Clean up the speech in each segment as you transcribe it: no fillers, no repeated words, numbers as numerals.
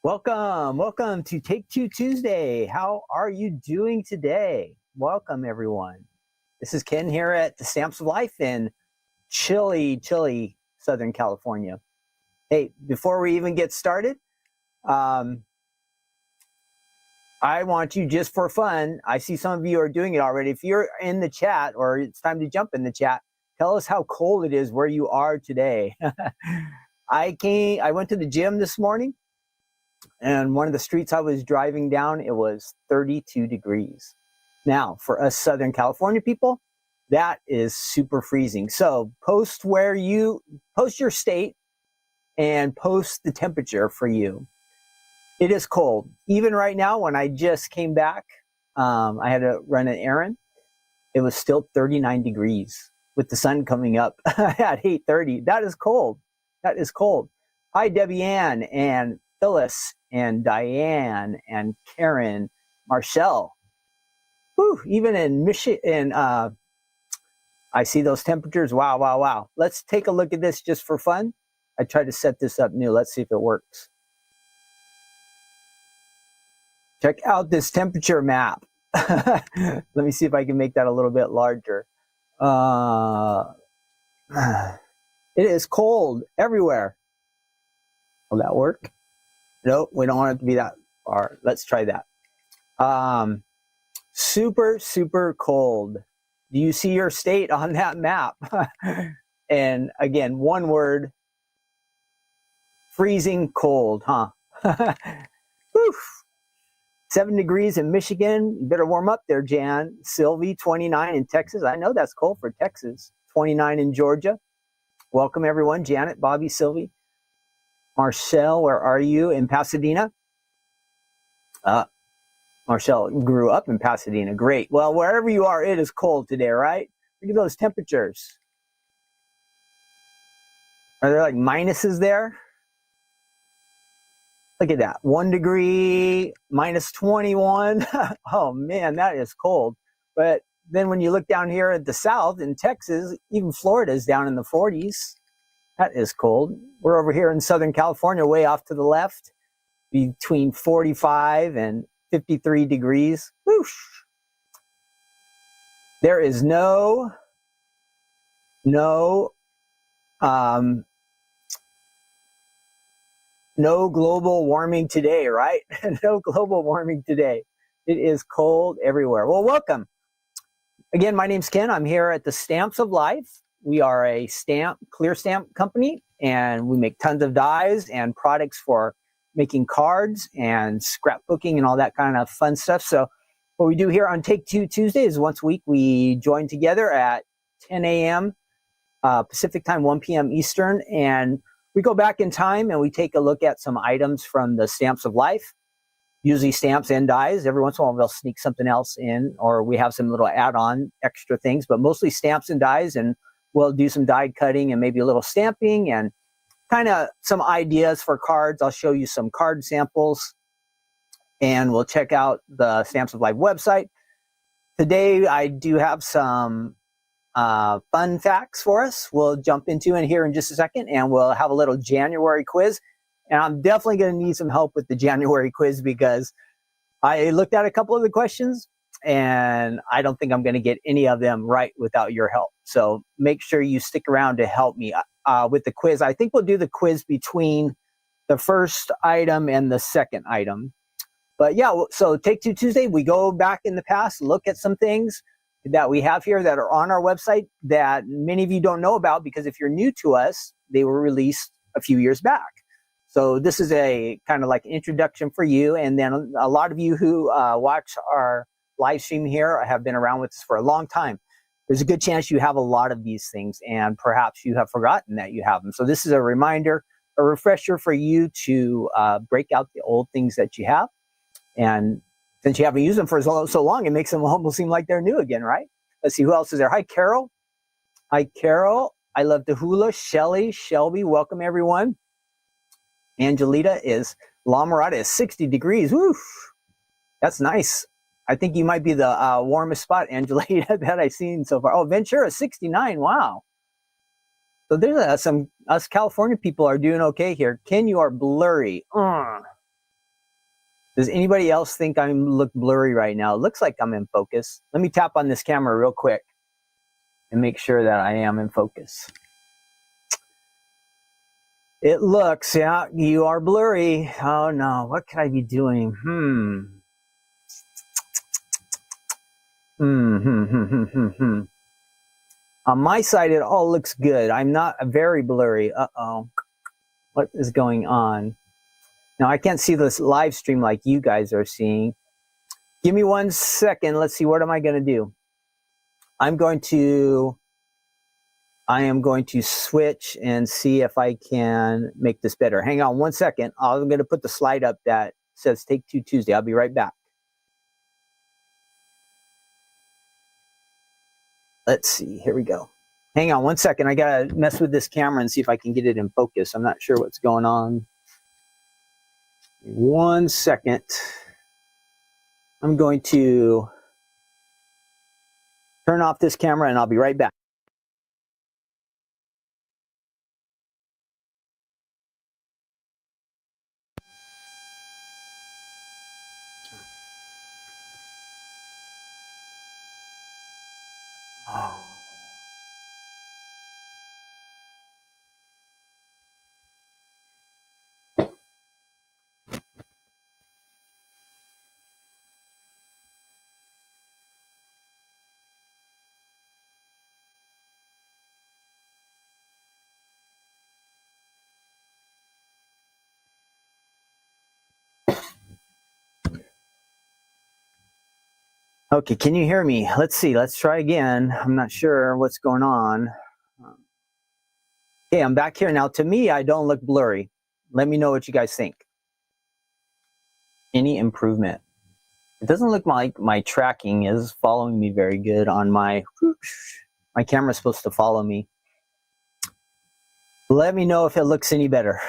Welcome to Take Two Tuesday. How are you doing today? Welcome, everyone. This is Ken here at the Stamps of Life in chilly Southern California. Hey, before we even get started, I want you just for fun. I see some of you are doing it already. If you're in the chat or it's time to jump in the chat, tell us how cold it is where you are today. I went to the gym this morning, and one of the streets I was driving down, it was 32 degrees. Now, for us Southern California people, that is super freezing. So post your state and post the temperature for you. It is cold. Even right now, when I just came back, I had to run an errand. It was still 39 degrees with the sun coming up at 8:30. That is cold. That is cold. Hi, Debbie Ann and Phyllis and Diane and Karen, Marcel. Whew, even in Michigan, I see those temperatures. Wow, wow, wow. Let's take a look at this just for fun. I tried to set this up new. Let's see if it works. Check out this temperature map. Let me see if I can make that a little bit larger. It is cold everywhere. Will that work? Nope, we don't want it to be that far. Let's try that. Super, super cold. Do you see your state on that map? And again, one word, freezing cold, huh? 7 degrees in Michigan. You better warm up there, Jan. Sylvie, 29 in Texas. I know that's cold for Texas. 29 in Georgia. Welcome, everyone. Janet, Bobby, Sylvie. Marcel, where are you? In Pasadena? Marcel grew up in Pasadena. Great. Well, wherever you are, it is cold today, right? Look at those temperatures. Are there like minuses there? Look at that. 1 degree, minus 21. Oh, man, that is cold. But then when you look down here at the south in Texas, even Florida is down in the 40s. That is cold. We're over here in Southern California, way off to the left, between 45 and 53 degrees. Whoosh. There is no global warming today, right? No global warming today. It is cold everywhere. Well, welcome. Again, my name's Ken. I'm here at the Stamps of Life. We are a clear stamp company, and we make tons of dies and products for making cards and scrapbooking and all that kind of fun stuff. So what we do here on Take Two Tuesday is once a week we join together at 10 a.m. Pacific time, 1 p.m. Eastern, and we go back in time and we take a look at some items from the Stamps of Life, usually stamps and dies. Every once in a while we'll sneak something else in, or we have some little add-on extra things, but mostly stamps and dies, and we'll do some die cutting and maybe a little stamping and kind of some ideas for cards. I'll show you some card samples, and we'll check out the Stamps of Life website. Today I do have some fun facts for us. We'll jump into in here in just a second, and we'll have a little January quiz. And I'm definitely going to need some help with the January quiz because I looked at a couple of the questions and I don't think I'm going to get any of them right without your help. So make sure you stick around to help me with the quiz. I think we'll do the quiz between the first item and the second item. But yeah, so Take Two Tuesday, we go back in the past, look at some things that we have here that are on our website that many of you don't know about, because if you're new to us, they were released a few years back. So this is a kind of like introduction for you. And then a lot of you who watch our live stream here have been around with us for a long time. There's a good chance you have a lot of these things, and perhaps you have forgotten that you have them. So this is a reminder, a refresher for you to break out the old things that you have. And since you haven't used them for so long, it makes them almost seem like they're new again, right? Let's see who else is there. Hi, Carol. Hi, Carol. I love the hula. Shelly, Shelby, welcome everyone. Angelita is, La Mirada is 60 degrees. Woo! That's nice. I think you might be the warmest spot, Angelita, that I've seen so far. Oh, Ventura, 69. Wow. So there's us California people are doing okay here. Ken, you are blurry. Does anybody else think I look blurry right now? It looks like I'm in focus. Let me tap on this camera real quick and make sure that I am in focus. It looks, yeah, you are blurry. Oh no, what could I be doing? On my side, it all looks good. I'm not very blurry. Uh-oh. What is going on? Now, I can't see this live stream like you guys are seeing. Give me 1 second. Let's see. What am I going to do? I am going to switch and see if I can make this better. Hang on 1 second. I'm going to put the slide up that says Take Two Tuesday. I'll be right back. Let's see. Here we go. Hang on 1 second. I got to mess with this camera and see if I can get it in focus. I'm not sure what's going on. 1 second. I'm going to turn off this camera and I'll be right back. Oh. Okay, can you hear me? Let's see. Let's try again. I'm not sure what's going on. Okay, I'm back here now. To me, I don't look blurry. Let me know what you guys think. Any improvement? It doesn't look like my tracking is following me very good on my camera's supposed to follow me. Let me know if it looks any better.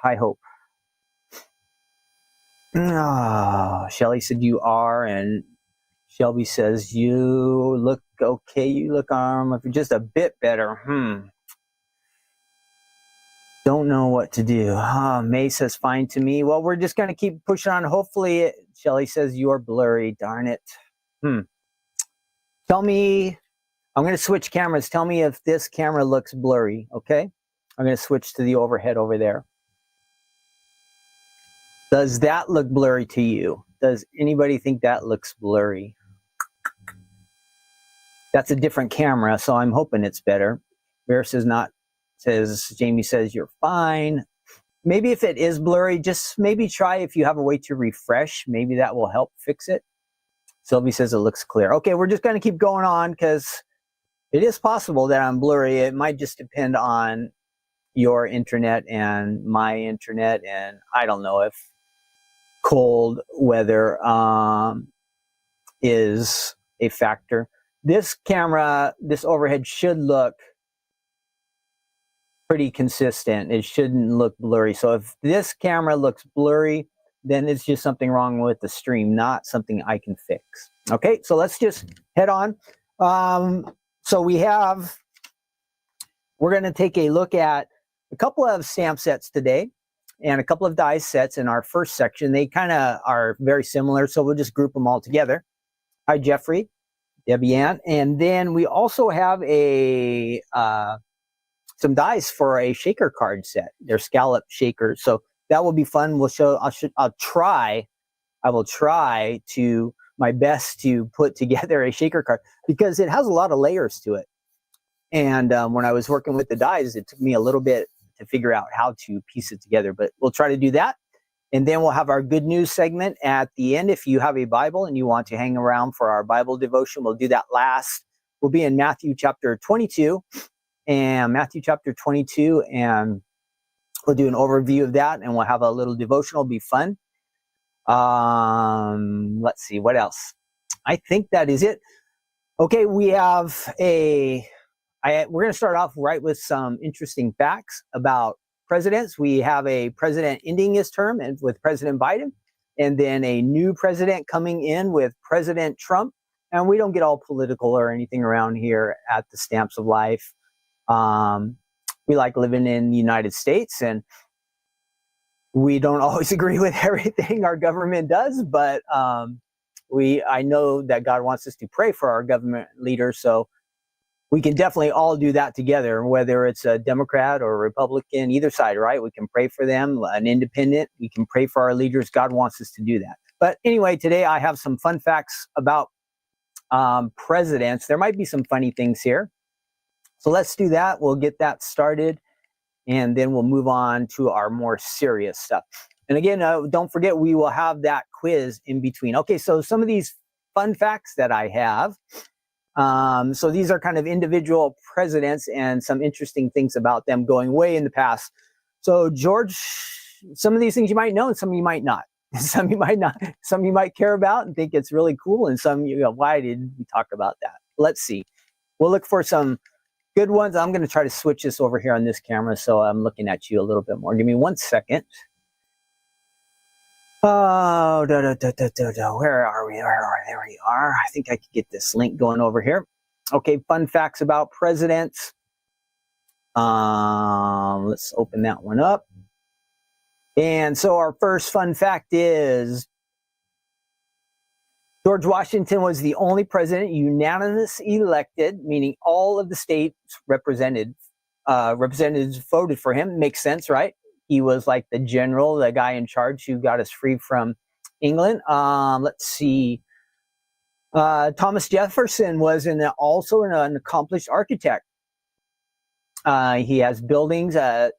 I hope. Oh, Shelly said you are, and Shelby says you look okay. You look just a bit better. Don't know what to do. May says fine to me. Well, we're just going to keep pushing on. Hopefully, Shelly says you're blurry. Darn it. Tell me, I'm going to switch cameras. Tell me if this camera looks blurry, okay? I'm going to switch to the overhead over there. Does that look blurry to you? Does anybody think that looks blurry? That's a different camera, so I'm hoping it's better. Bear says not. Jamie says you're fine. Maybe if it is blurry, just maybe try if you have a way to refresh. Maybe that will help fix it. Sylvie says it looks clear. Okay, we're just going to keep going on because it is possible that I'm blurry. It might just depend on your internet and my internet, and I don't know if cold weather is a factor. This camera, this overhead should look pretty consistent. It shouldn't look blurry. So if this camera looks blurry, then it's just something wrong with the stream, not something I can fix. Okay, so let's just head on. So we're going to take a look at a couple of stamp sets today and a couple of die sets in our first section. They kind of are very similar, so we'll just group them all together. Hi, Jeffrey, Debbie Ann. And then we also have some dies for a shaker card set. They're scallop shakers, so that will be fun. I will try to my best to put together a shaker card because it has a lot of layers to it. And when I was working with the dies, it took me a little bit to figure out how to piece it together, but we'll try to do that. And then we'll have our good news segment at the end. If you have a Bible and you want to hang around for our Bible devotion, we'll do that last. We'll be in Matthew chapter 22 and we'll do an overview of that, and we'll have a little devotional. It'll be fun. Let's see, what else? I think that is it. Okay, we have we're going to start off right with some interesting facts about presidents. We have a president ending his term and with President Biden, and then a new president coming in with President Trump. And we don't get all political or anything around here at the Stamps of Life. We like living in the United States, and we don't always agree with everything our government does, but I know that God wants us to pray for our government leaders, so we can definitely all do that together, whether it's a Democrat or a Republican, either side, right? We can pray for them, an independent. We can pray for our leaders. God wants us to do that. But anyway, today I have some fun facts about presidents. There might be some funny things here. So let's do that. We'll get that started, and then we'll move on to our more serious stuff. And again, don't forget, we will have that quiz in between. Okay, so some of these fun facts that I have. So these are kind of individual presidents and some interesting things about them going way in the past. So George, some of these things you might know and some you might not. Some you might not, some you might care about and think it's really cool, and some you go, why did we talk about that? Let's see. We'll look for some good ones. I'm going to try to switch this over here on this camera so I'm looking at you a little bit more. Give me 1 second. Oh, where are we? There we are. I think I could get this link going over here. Okay, fun facts about presidents. Let's open that one up. And so our first fun fact is George Washington was the only president unanimously elected, meaning all of the states representatives voted for him. Makes sense, right? He was like the general, the guy in charge who got us free from England. Let's see. Thomas Jefferson was also an accomplished architect. He has buildings. He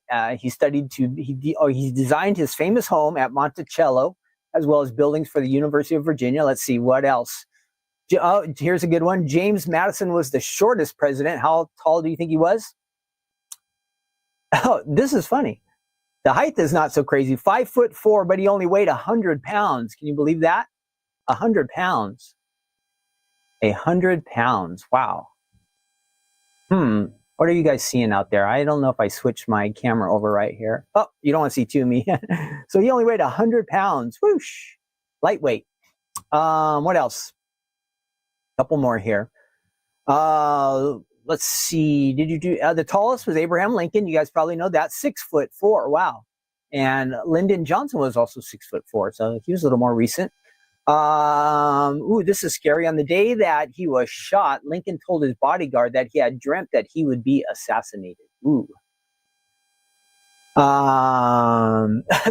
designed his famous home at Monticello, as well as buildings for the University of Virginia. Let's see, what else? Here's a good one. James Madison was the shortest president. How tall do you think he was? Oh, this is funny. The height is not so crazy. 5'4", but he only weighed 100 pounds. Can you believe that? 100 pounds. 100 pounds. Wow. What are you guys seeing out there? I don't know if I switched my camera over right here. Oh, you don't want to see to me. So he only weighed 100 pounds. Whoosh. Lightweight. What else? A couple more here. Let's see. Did you do the tallest was Abraham Lincoln? You guys probably know that. 6'4". Wow. And Lyndon Johnson was also 6'4". So he was a little more recent. This is scary. On the day that he was shot, Lincoln told his bodyguard that he had dreamt that he would be assassinated. Ooh.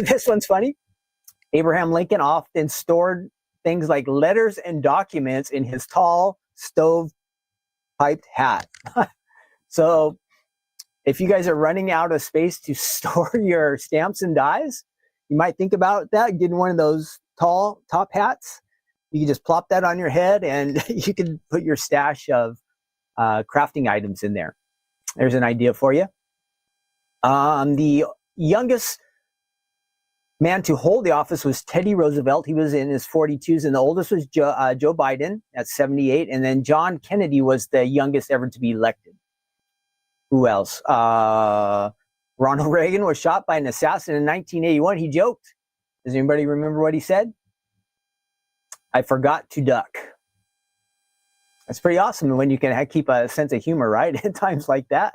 This one's funny. Abraham Lincoln often stored things like letters and documents in his tall stove-piped hat. So if you guys are running out of space to store your stamps and dies, you might think about that, getting one of those tall top hats. You can just plop that on your head and you can put your stash of crafting items in there. There's an idea for you. The youngest man to hold the office was Teddy Roosevelt. He was in his 42s, and the oldest was Joe Biden at 78. And then John Kennedy was the youngest ever to be elected. Who else? Ronald Reagan was shot by an assassin in 1981. He joked. Does anybody remember what he said? I forgot to duck. That's pretty awesome when you can keep a sense of humor, right? At times like that.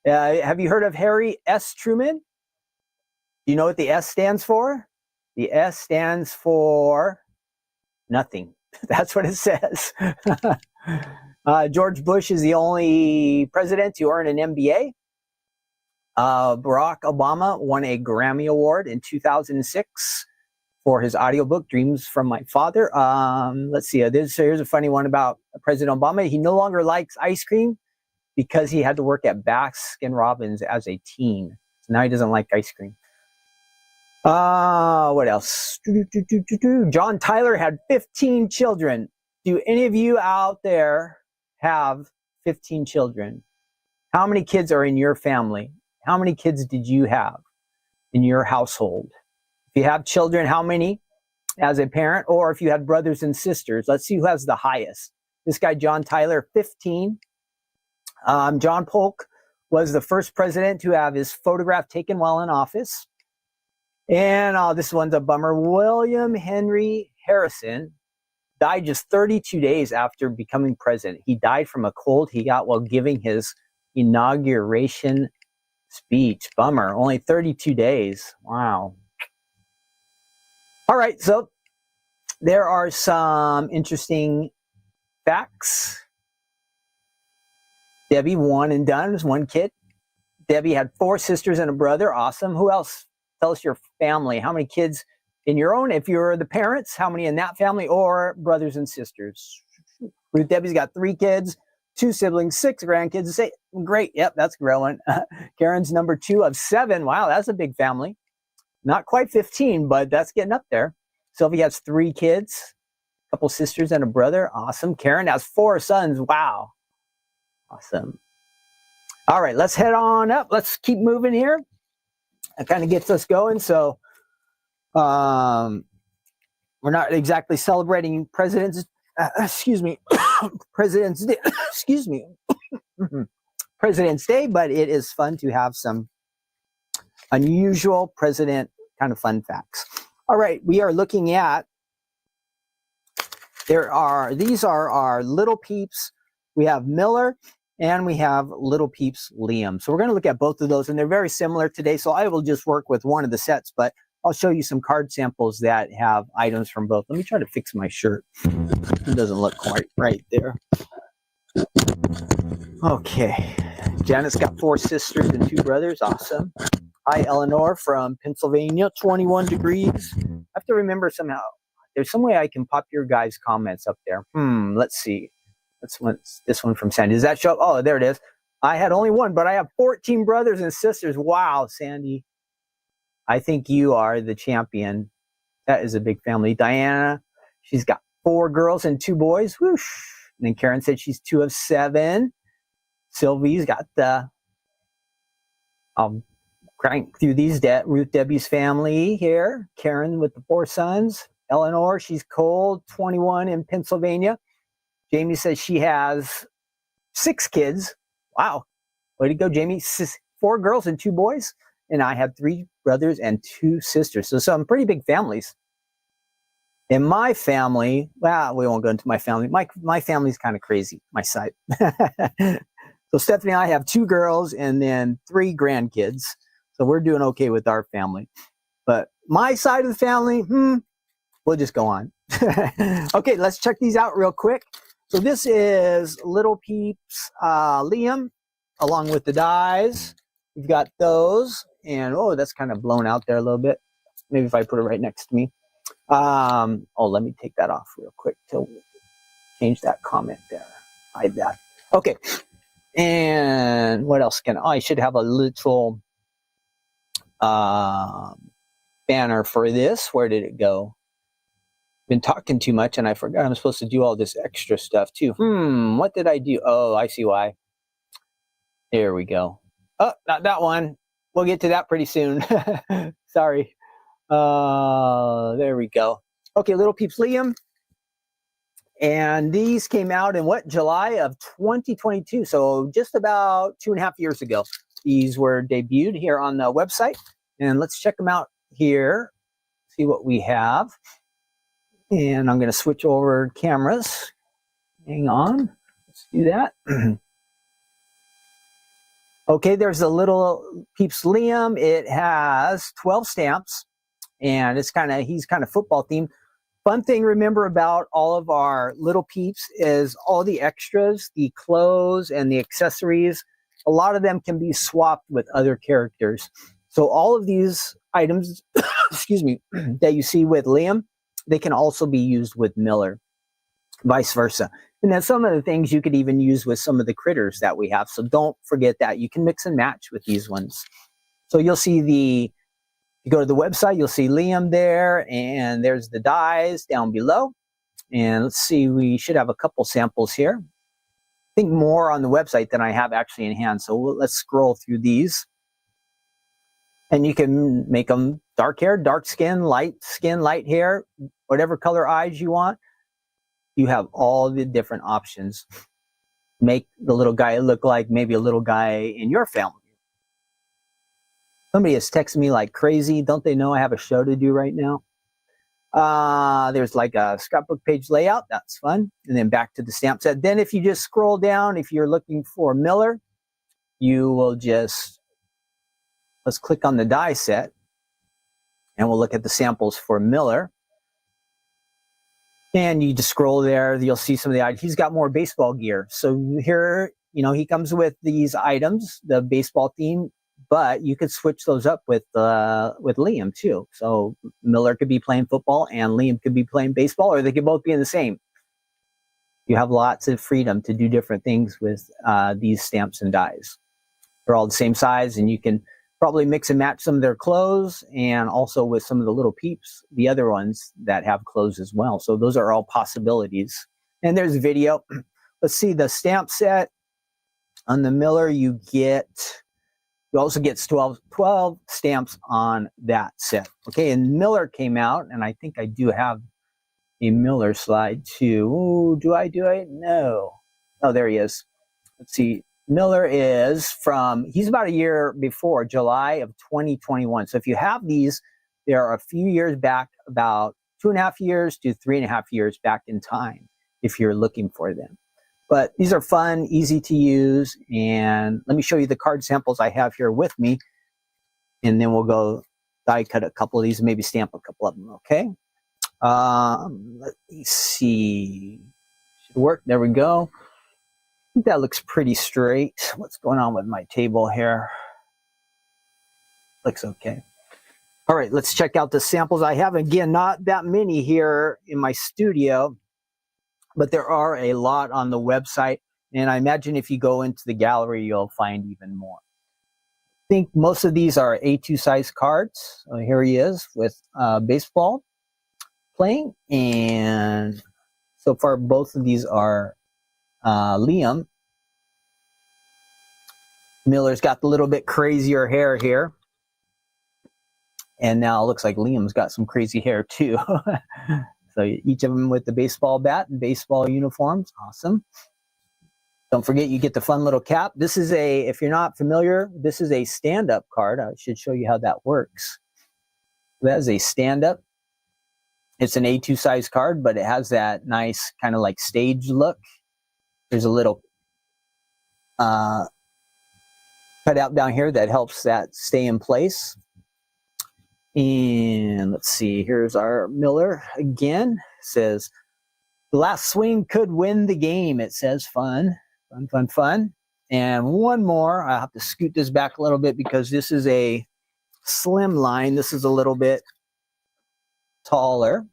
Have you heard of Harry S. Truman? Do you know what the S stands for? The S stands for nothing. That's what it says. George Bush is the only president to earn an MBA. Barack Obama won a Grammy Award in 2006 for his audiobook, Dreams from My Father. Let's see. Here's a funny one about President Obama. He no longer likes ice cream because he had to work at Baskin Robbins as a teen. So now he doesn't like ice cream. What else? John Tyler had 15 children. Do any of you out there have 15 children? How many kids are in your family? How many kids did you have in your household? If you have children, how many as a parent? Or if you had brothers and sisters, let's see who has the highest. This guy, John Tyler, 15. John Polk was the first president to have his photograph taken while in office. And this one's a bummer. William Henry Harrison died just 32 days after becoming president. He died from a cold he got while giving his inauguration speech. Bummer. Only 32 days. Wow. All right. So there are some interesting facts. Debbie, one and done, was one kid. Debbie had 4 sisters and a brother. Awesome. Who else? Tell us your family. How many kids in your own? If you're the parents, how many in that family, or brothers and sisters? Ruth Debbie's got 3 kids, 2 siblings, 6 grandkids. Say, great. Yep, that's growing. Karen's number 2 of 7. Wow, that's a big family. Not quite 15, but that's getting up there. Sylvie has 3 kids, a couple sisters and a brother. Awesome. Karen has 4 sons. Wow. Awesome. All right, let's head on up. Let's keep moving here. That kind of gets us going. So we're not exactly celebrating President's President's Day, President's Day, but it is fun to have some unusual president kind of fun facts. All right, we are looking at, these are our little peeps. We have Miller and we have little peeps Liam. So we're going to look at both of those, and they're very similar today. So I will just work with one of the sets, but I'll show you some card samples that have items from both. Let me try to fix my shirt. It doesn't look quite right there. Okay. Janet's got 4 sisters and 2 brothers. Awesome. Hi, Eleanor from Pennsylvania, 21 degrees. I have to remember somehow. There's some way I can pop your guys' comments up there. Let's see. This one from Sandy. Does that show up? Oh, there it is. I had only 1, but I have 14 brothers and sisters. Wow, Sandy. I think you are the champion. That is a big family. Diana, she's got 4 girls and 2 boys. Whoosh. And then Karen said she's 2 of 7. Sylvie's got the, crank through these, Ruth Debbie's family here. Karen with the 4 sons. Eleanor, she's cold, 21 in Pennsylvania. Jamie says she has 6 kids. Wow. Way to go, Jamie. 4 girls and 2 boys. And I have 3 brothers and 2 sisters. So some pretty big families. In my family, well, we won't go into my family. My family's kind of crazy, my side. So Stephanie and I have 2 girls and then 3 grandkids. So we're doing okay with our family. But my side of the family, we'll just go on. Okay, let's check these out real quick. So this is Little Peeps Liam, along with the dies. We've got those. And, oh, that's kind of blown out there a little bit. Maybe if I put it right next to me. Let me take that off real quick to change that comment there. Hide that. Okay. And what else I should have a little banner for this. Where did it go? Been talking too much and I forgot I'm supposed to do all this extra stuff too. What did I do? Oh, I see why. Here we go. Oh, not that one. We'll get to that pretty soon. Sorry. There we go. Okay, Little Peeps Liam. And these came out in July of 2022. So just about 2.5 years ago. These were debuted here on the website. And let's check them out here. See what we have. And I'm going to switch over cameras. Hang on. Let's do that. Okay, there's a Little Peeps Liam. It has 12 stamps. And he's kind of football themed. Fun thing to remember about all of our Little Peeps is all the extras, the clothes and the accessories. A lot of them can be swapped with other characters. So all of these items, excuse me, that you see with Liam, they can also be used with Miller, vice versa. And then some of the things you could even use with some of the critters that we have. So don't forget that. You can mix and match with these ones. So you'll see you go to the website, you'll see Liam there, and there's the dies down below. And let's see, we should have a couple samples here. I think more on the website than I have actually in hand. So let's scroll through these. And you can make them dark hair, dark skin, light hair, whatever color eyes you want. You have all the different options. Make the little guy look like maybe a little guy in your family. Somebody has texted me like crazy. Don't they know I have a show to do right now? There's like a scrapbook page layout. That's fun. And then back to the stamp set. Then if you just scroll down, if you're looking for Miller, you will just, let's click on the die set. And we'll look at the samples for Miller. And you just scroll there. You'll see some of the items. He's got more baseball gear. So here, he comes with these items, the baseball theme. But you could switch those up with Liam too. So Miller could be playing football and Liam could be playing baseball, or they could both be in the same. You have lots of freedom to do different things with these stamps and dies. They're all the same size, and you can probably mix and match some of their clothes, and also with some of the little Peeps, the other ones that have clothes as well. So those are all possibilities. And there's a video. Let's see, the stamp set on the Miller, you also get 12 stamps on that set. Okay, and Miller came out, and I think I do have a Miller slide too. Ooh, do I? No. Oh, there he is. Let's see. Miller is he's about a year before, July of 2021. So if you have these, they're a few years back, about 2.5 years to 3.5 years back in time, if you're looking for them. But these are fun, easy to use, and let me show you the card samples I have here with me, and then we'll go die cut a couple of these, maybe stamp a couple of them, okay? Let me see. Should work. There we go. I think that looks pretty straight. What's going on with my table here? Looks okay. All right, let's check out the samples I have. Again, not that many here in my studio, but there are a lot on the website. And I imagine if you go into the gallery, you'll find even more. I think most of these are A2 size cards. So here he is with baseball playing. And so far, both of these are Liam. Miller's got the little bit crazier hair here. And now it looks like Liam's got some crazy hair too. So each of them with the baseball bat and baseball uniforms. Awesome. Don't forget you get the fun little cap. This is if you're not familiar, this is a stand-up card. I should show you how that works. That is a stand-up. It's an A2 size card, but it has that nice kind of like stage look. There's a little cut out down here that helps that stay in place. And let's see, here's our Miller again. It says, the last swing could win the game. It says fun, fun, fun, fun. And one more, I have to scoot this back a little bit because this is a slim line. This is a little bit taller,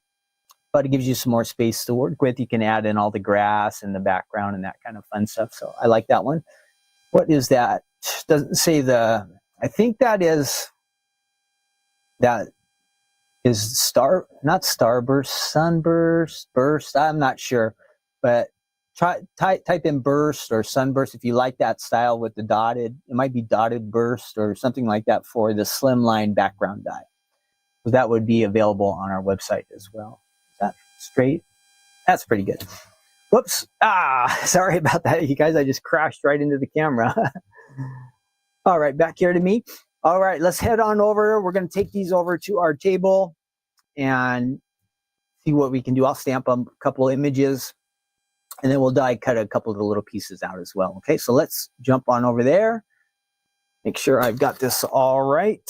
but it gives you some more space to work with. You can add in all the grass and the background and that kind of fun stuff. So I like that one. What is that? Doesn't say I think that is not starburst, sunburst, burst. I'm not sure, but type in burst or sunburst if you like that style with the dotted. It might be dotted burst or something like that for the slimline background die. So that would be available on our website as well. Is that straight? That's pretty good. Whoops. Sorry about that, you guys. I just crashed right into the camera. All right, back here to me. All right, let's head on over. We're going to take these over to our table and see what we can do. I'll stamp a couple of images, and then we'll die cut a couple of the little pieces out as well. Okay, so let's jump on over there. Make sure I've got this all right.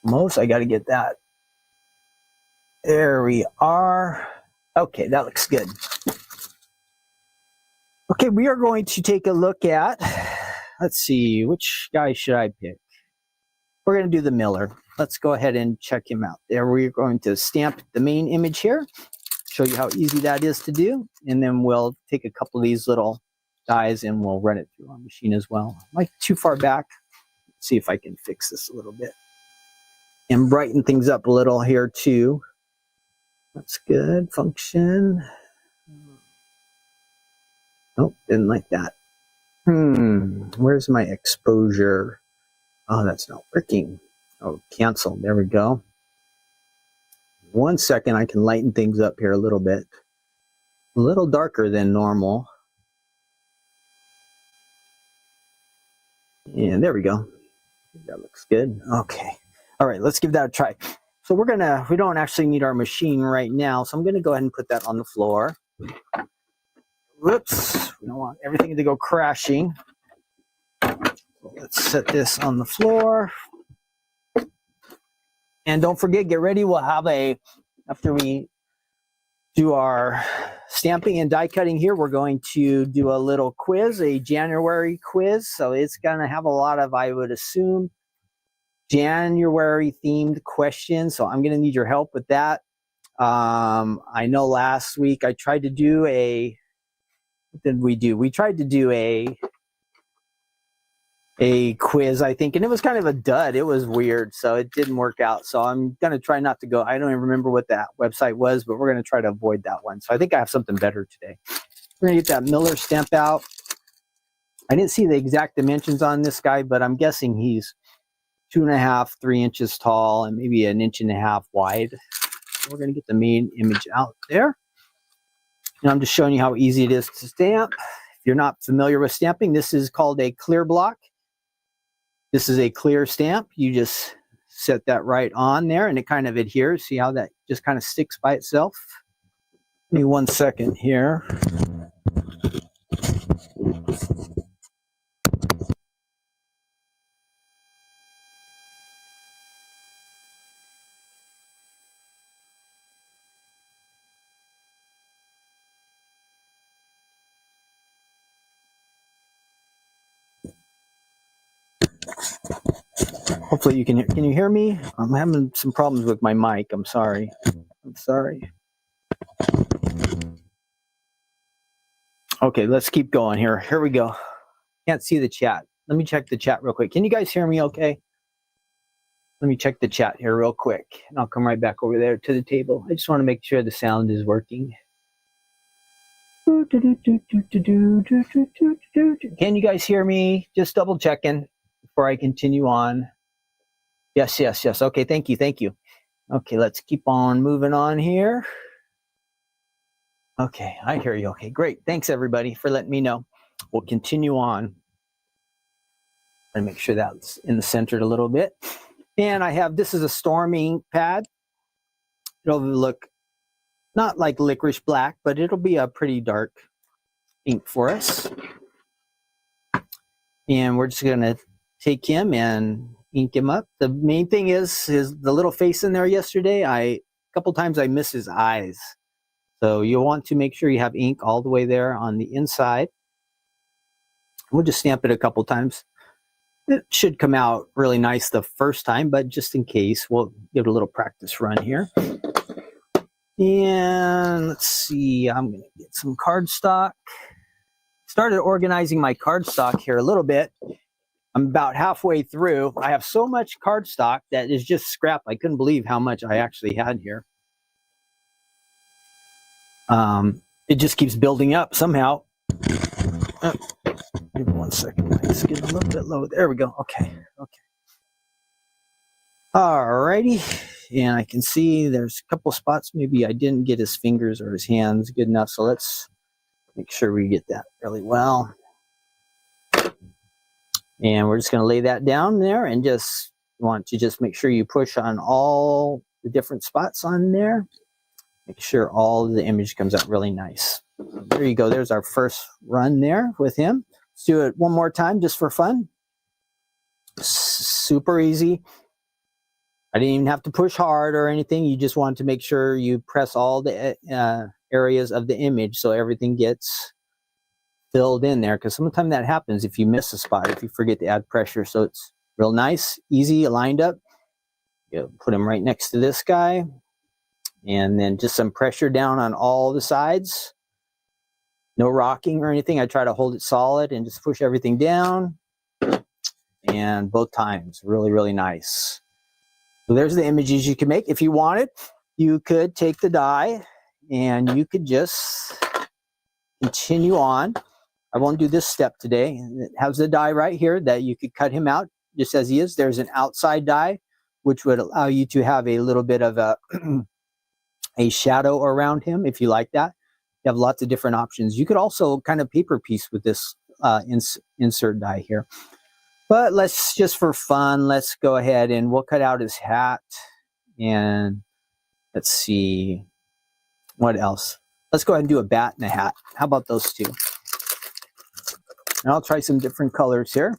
Most, I got to get that. There we are. Okay, that looks good. Okay, we are going to take a look at, let's see, which guy should I pick? We're going to do the Miller. Let's go ahead and check him out. There, we're going to stamp the main image here, show you how easy that is to do, and then we'll take a couple of these little dies and we'll run it through our machine as well. Like too far back. Let's see if I can fix this a little bit and brighten things up a little here too. That's good. Function. Oh, didn't like that. Where's my exposure? Oh, that's not working. Oh, cancel. There we go. 1 second, I can lighten things up here a little bit. A little darker than normal. And there we go. That looks good. Okay. All right, let's give that a try. So we don't actually need our machine right now, so I'm gonna go ahead and put that on the floor. Whoops, we don't want everything to go crashing. So let's set this on the floor. And don't forget, get ready. We'll have after we do our stamping and die cutting here, we're going to do a little quiz, a January quiz. So it's going to have a lot of, I would assume, January themed questions. So I'm going to need your help with that. I know last week I tried to do what did we do? We tried to do a quiz, I think, and it was kind of a dud. It was weird, so it didn't work out. So I'm going to try not to go. I don't even remember what that website was, but we're going to try to avoid that one. So I think I have something better today. We're going to get that Miller stamp out. I didn't see the exact dimensions on this guy, but I'm guessing he's 2.5, 3 inches tall and maybe 1.5 inches wide. So we're going to get the main image out there. And I'm just showing you how easy it is to stamp. If you're not familiar with stamping, this is called a clear block. This is a clear stamp. You just set that right on there and it kind of adheres. See how that just kind of sticks by itself? Give me 1 second here. Hopefully you can you hear me? I'm having some problems with my mic. I'm sorry. Okay, let's keep going here. Here we go. Can't see the chat. Let me check the chat real quick. Can you guys hear me okay? Let me check the chat here real quick, and I'll come right back over there to the table. I just want to make sure the sound is working. Can you guys hear me? Just double checking before I continue on. Yes. Okay, thank you. Okay, let's keep on moving on here. Okay, I hear you. Okay, great. Thanks, everybody, for letting me know. We'll continue on. And make sure that's in the center a little bit. And I have, this is a storm ink pad. It'll look not like licorice black, but it'll be a pretty dark ink for us. And we're just going to take him and ink him up. The main thing is the little face in there yesterday. A couple times I missed his eyes. So you'll want to make sure you have ink all the way there on the inside. We'll just stamp it a couple times. It should come out really nice the first time, but just in case, we'll give it a little practice run here. And let's see, I'm going to get some cardstock. Started organizing my cardstock here a little bit. I'm about halfway through. I have so much cardstock that is just scrap. I couldn't believe how much I actually had here. It just keeps building up somehow. Give me 1 second. Let's get a little bit low. There we go. Okay. Alrighty. And I can see there's a couple spots. Maybe I didn't get his fingers or his hands good enough. So let's make sure we get that really well. And we're just going to lay that down there and just want to just make sure you push on all the different spots on there. Make sure all the image comes out really nice. There you go. There's our first run there with him. Let's do it one more time just for fun. Super easy. I didn't even have to push hard or anything. You just want to make sure you press all the areas of the image so everything gets filled in there, because sometimes that happens if you miss a spot, if you forget to add pressure. So it's real nice, easy, lined up. You put him right next to this guy. And then just some pressure down on all the sides. No rocking or anything. I try to hold it solid and just push everything down. And both times, really, really nice. So there's the images you can make. If you wanted, you could take the die and you could just continue on. I won't do this step today. It has the die right here that you could cut him out just as he is. There's an outside die, which would allow you to have a little bit of a shadow around him if you like that. You have lots of different options. You could also kind of paper piece with this insert die here. But let's just for fun, let's go ahead and we'll cut out his hat. And let's see, what else? Let's go ahead and do a bat and a hat. How about those two? And I'll try some different colors here.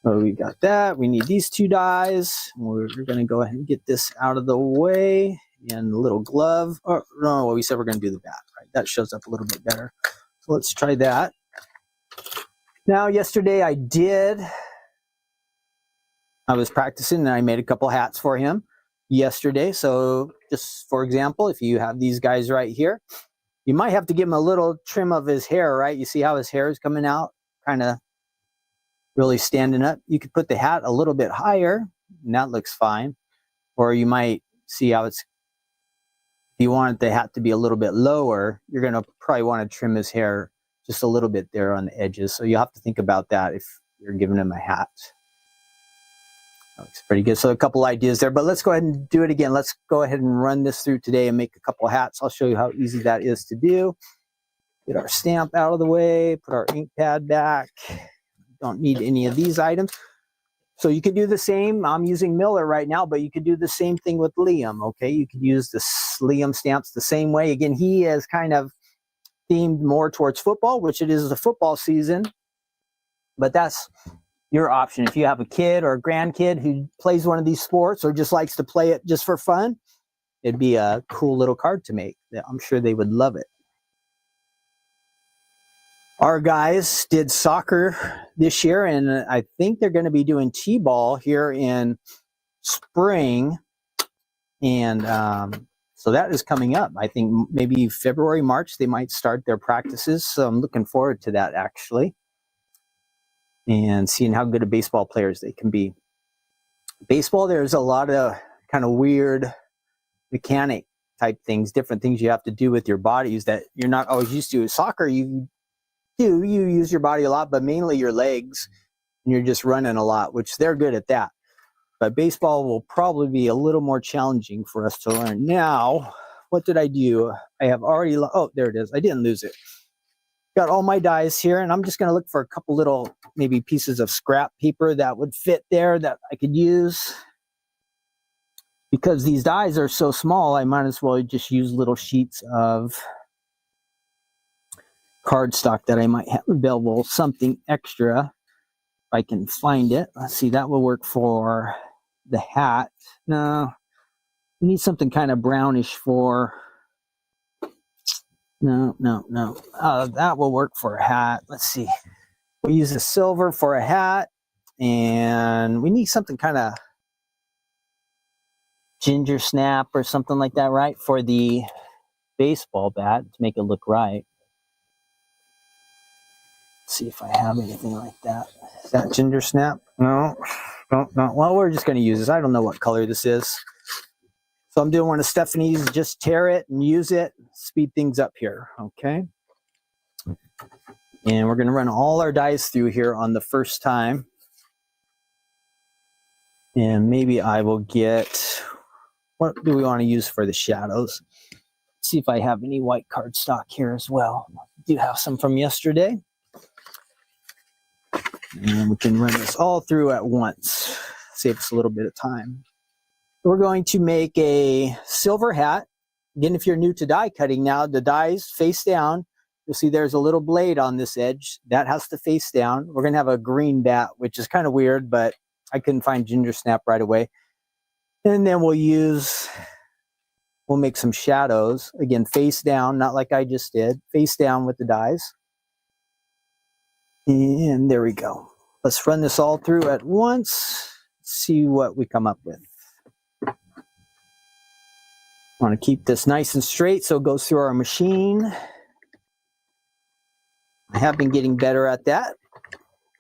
So we got that. We need these two dies. We're going to go ahead and get this out of the way. And a little glove. Oh, no, we said we're going to do the bat, right? That shows up a little bit better. So let's try that. Now, yesterday I was practicing and I made a couple hats for him. yesterday. So just for example, if you have these guys right here, you might have to give him a little trim of his hair, right? You see how his hair is coming out, kind of really standing up. You could put the hat a little bit higher, and that looks fine. Or you might see how it's, if you want the hat to be a little bit lower, you're going to probably want to trim his hair just a little bit there on the edges. So you'll have to think about that if you're giving him a hat. That looks pretty good. So a couple ideas there, but let's go ahead and do it again. Let's go ahead and run this through today and make a couple hats. I'll show you how easy that is to do. Get our stamp out of the way, put our ink pad back. Don't need any of these items. So you could do the same. I'm using Miller right now, but you could do the same thing with Liam, okay? You could use the Liam stamps the same way. Again, he is kind of themed more towards football, which it is the football season, but that's your option. If you have a kid or a grandkid who plays one of these sports or just likes to play it just for fun, it'd be a cool little card to make. I'm sure they would love it. Our guys did soccer this year, and I think they're going to be doing t-ball here in spring. And so that is coming up. I think maybe February, March, they might start their practices. So I'm looking forward to that, actually, and seeing how good of baseball players they can be. Baseball, there's a lot of kind of weird mechanic type things, different things you have to do with your bodies that you're not always used to. Soccer, you use your body a lot, but mainly your legs, and you're just running a lot, which they're good at that. But baseball will probably be a little more challenging for us to learn. Now, what did I do? I have already, oh, there it is. I didn't lose it. Got all my dies here, and I'm just going to look for a couple little maybe pieces of scrap paper that would fit there that I could use. Because these dies are so small, I might as well just use little sheets of cardstock that I might have available, something extra if I can find it. Let's see, that will work for the hat. No, we need something kind of brownish for, no. That will work for a hat. Let's see, we'll use a silver for a hat, and we need something kind of ginger snap or something like that, right, for the baseball bat to make it look right. See if I have anything like that. Is that ginger snap? No. Well, we're just going to use this. I don't know what color this is. So I'm doing one of Stephanie's, just tear it and use it, speed things up here, okay? And we're going to run all our dies through here on the first time. And maybe I will get, what do we want to use for the shadows? Let's see if I have any white cardstock here as well. I do have some from yesterday. And we can run this all through at once. Save us a little bit of time. We're going to make a silver hat. Again, if you're new to die cutting now, the dies face down. You'll see there's a little blade on this edge. That has to face down. We're going to have a green bat, which is kind of weird, but I couldn't find ginger snap right away. And then we'll make some shadows. Again, face down, not like I just did. Face down with the dies. And there we go. Let's run this all through at once. See what we come up with. I want to keep this nice and straight so it goes through our machine. I have been getting better at that.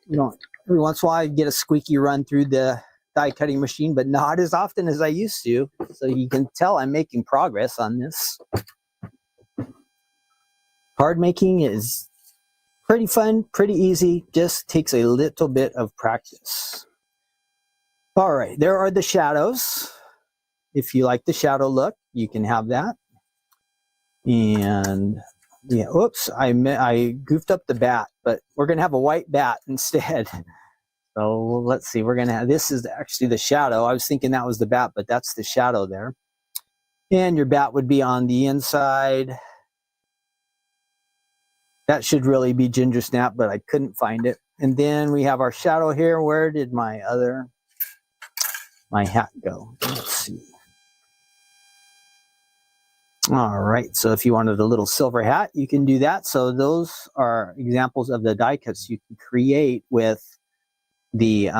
Every once in a while I get a squeaky run through the die cutting machine, but not as often as I used to. So you can tell I'm making progress on this. Card making is pretty fun, pretty easy, just takes a little bit of practice. All right, there are the shadows. If you like the shadow look, you can have that. And yeah, oops, I goofed up the bat, but we're gonna have a white bat instead. So let's see, we're gonna have, this is actually the shadow. I was thinking that was the bat, but that's the shadow there. And your bat would be on the inside. That should really be ginger snap, but I couldn't find it. And then we have our shadow here. Where did my hat go? Let's see. All right, so if you wanted a little silver hat, you can do that. So those are examples of the die cuts you can create with the